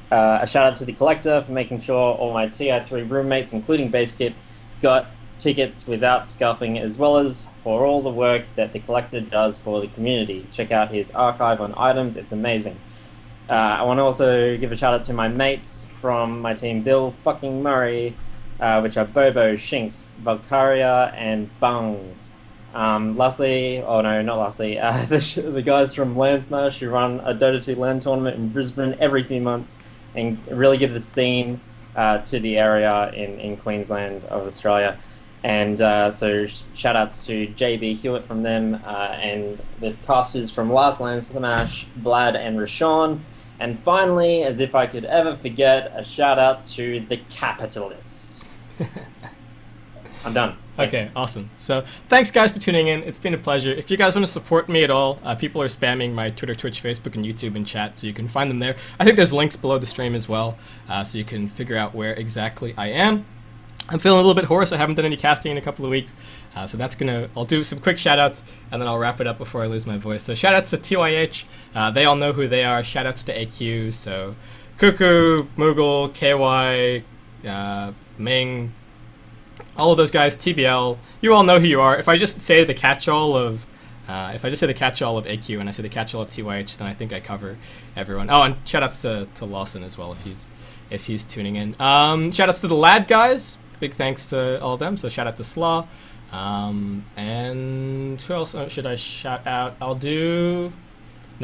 A shout out to the Collector for making sure all my TI3 roommates, including Baseskip, got tickets without scuffing, as well as for all the work that the Collector does for the community. Check out his archive on items, it's amazing. I want to also give a shout out to my mates from my team, Bill fucking Murray, which are Bobo, Shinx, Valkyria, and Bungs. Lastly, oh no, not lastly, the guys from Land Smash who run a Dota 2 LAN tournament in Brisbane every few months and really give the scene to the area in Queensland of Australia. And so shout outs to JB Hewitt from them and the casters from Last Land Smash, Blad and Rashawn. And finally, as if I could ever forget, a shout out to the Capitalist. I'm done. Thanks. Okay, awesome. So thanks guys for tuning in. It's been a pleasure. If you guys want to support me at all, people are spamming my Twitter, Twitch, Facebook, and YouTube in chat, so you can find them there. I think there's links below the stream as well, so you can figure out where exactly I am. I'm feeling a little bit hoarse. I haven't done any casting in a couple of weeks, so I'll do some quick shout-outs, and then I'll wrap it up before I lose my voice. So shout-outs to TYH. They all know who they are. Shout-outs to AQ. So Cuckoo, Moogle, KY, Ming, all of those guys, TBL. You all know who you are. If I just say the catch-all of AQ and I say the catch-all of TYH, then I think I cover everyone. Oh, and shout-outs to Lawson as well if he's tuning in. Shout-outs to the Lad guys. Big thanks to all of them. So shout out to Slaw. And who else should I shout out? No,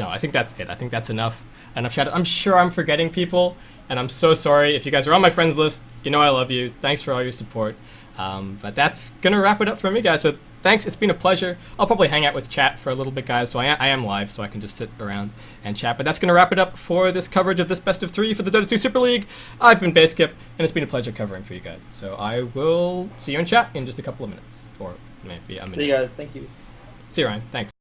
I think that's it. I think that's enough shout out. I'm sure I'm forgetting people, and I'm so sorry. If you guys are on my friends list, you know I love you. Thanks for all your support. But that's gonna wrap it up for me, guys. So thanks. It's been a pleasure. I'll probably hang out with chat for a little bit, guys. So I am live, so I can just sit around and chat. But that's gonna wrap it up for this coverage of this best of 3 for the Dota 2 Super League. I've been Baseskip, and it's been a pleasure covering for you guys. So I will see you in chat in just a couple of minutes, or maybe a minute. See you guys. Thank you. See you, Ryan. Thanks.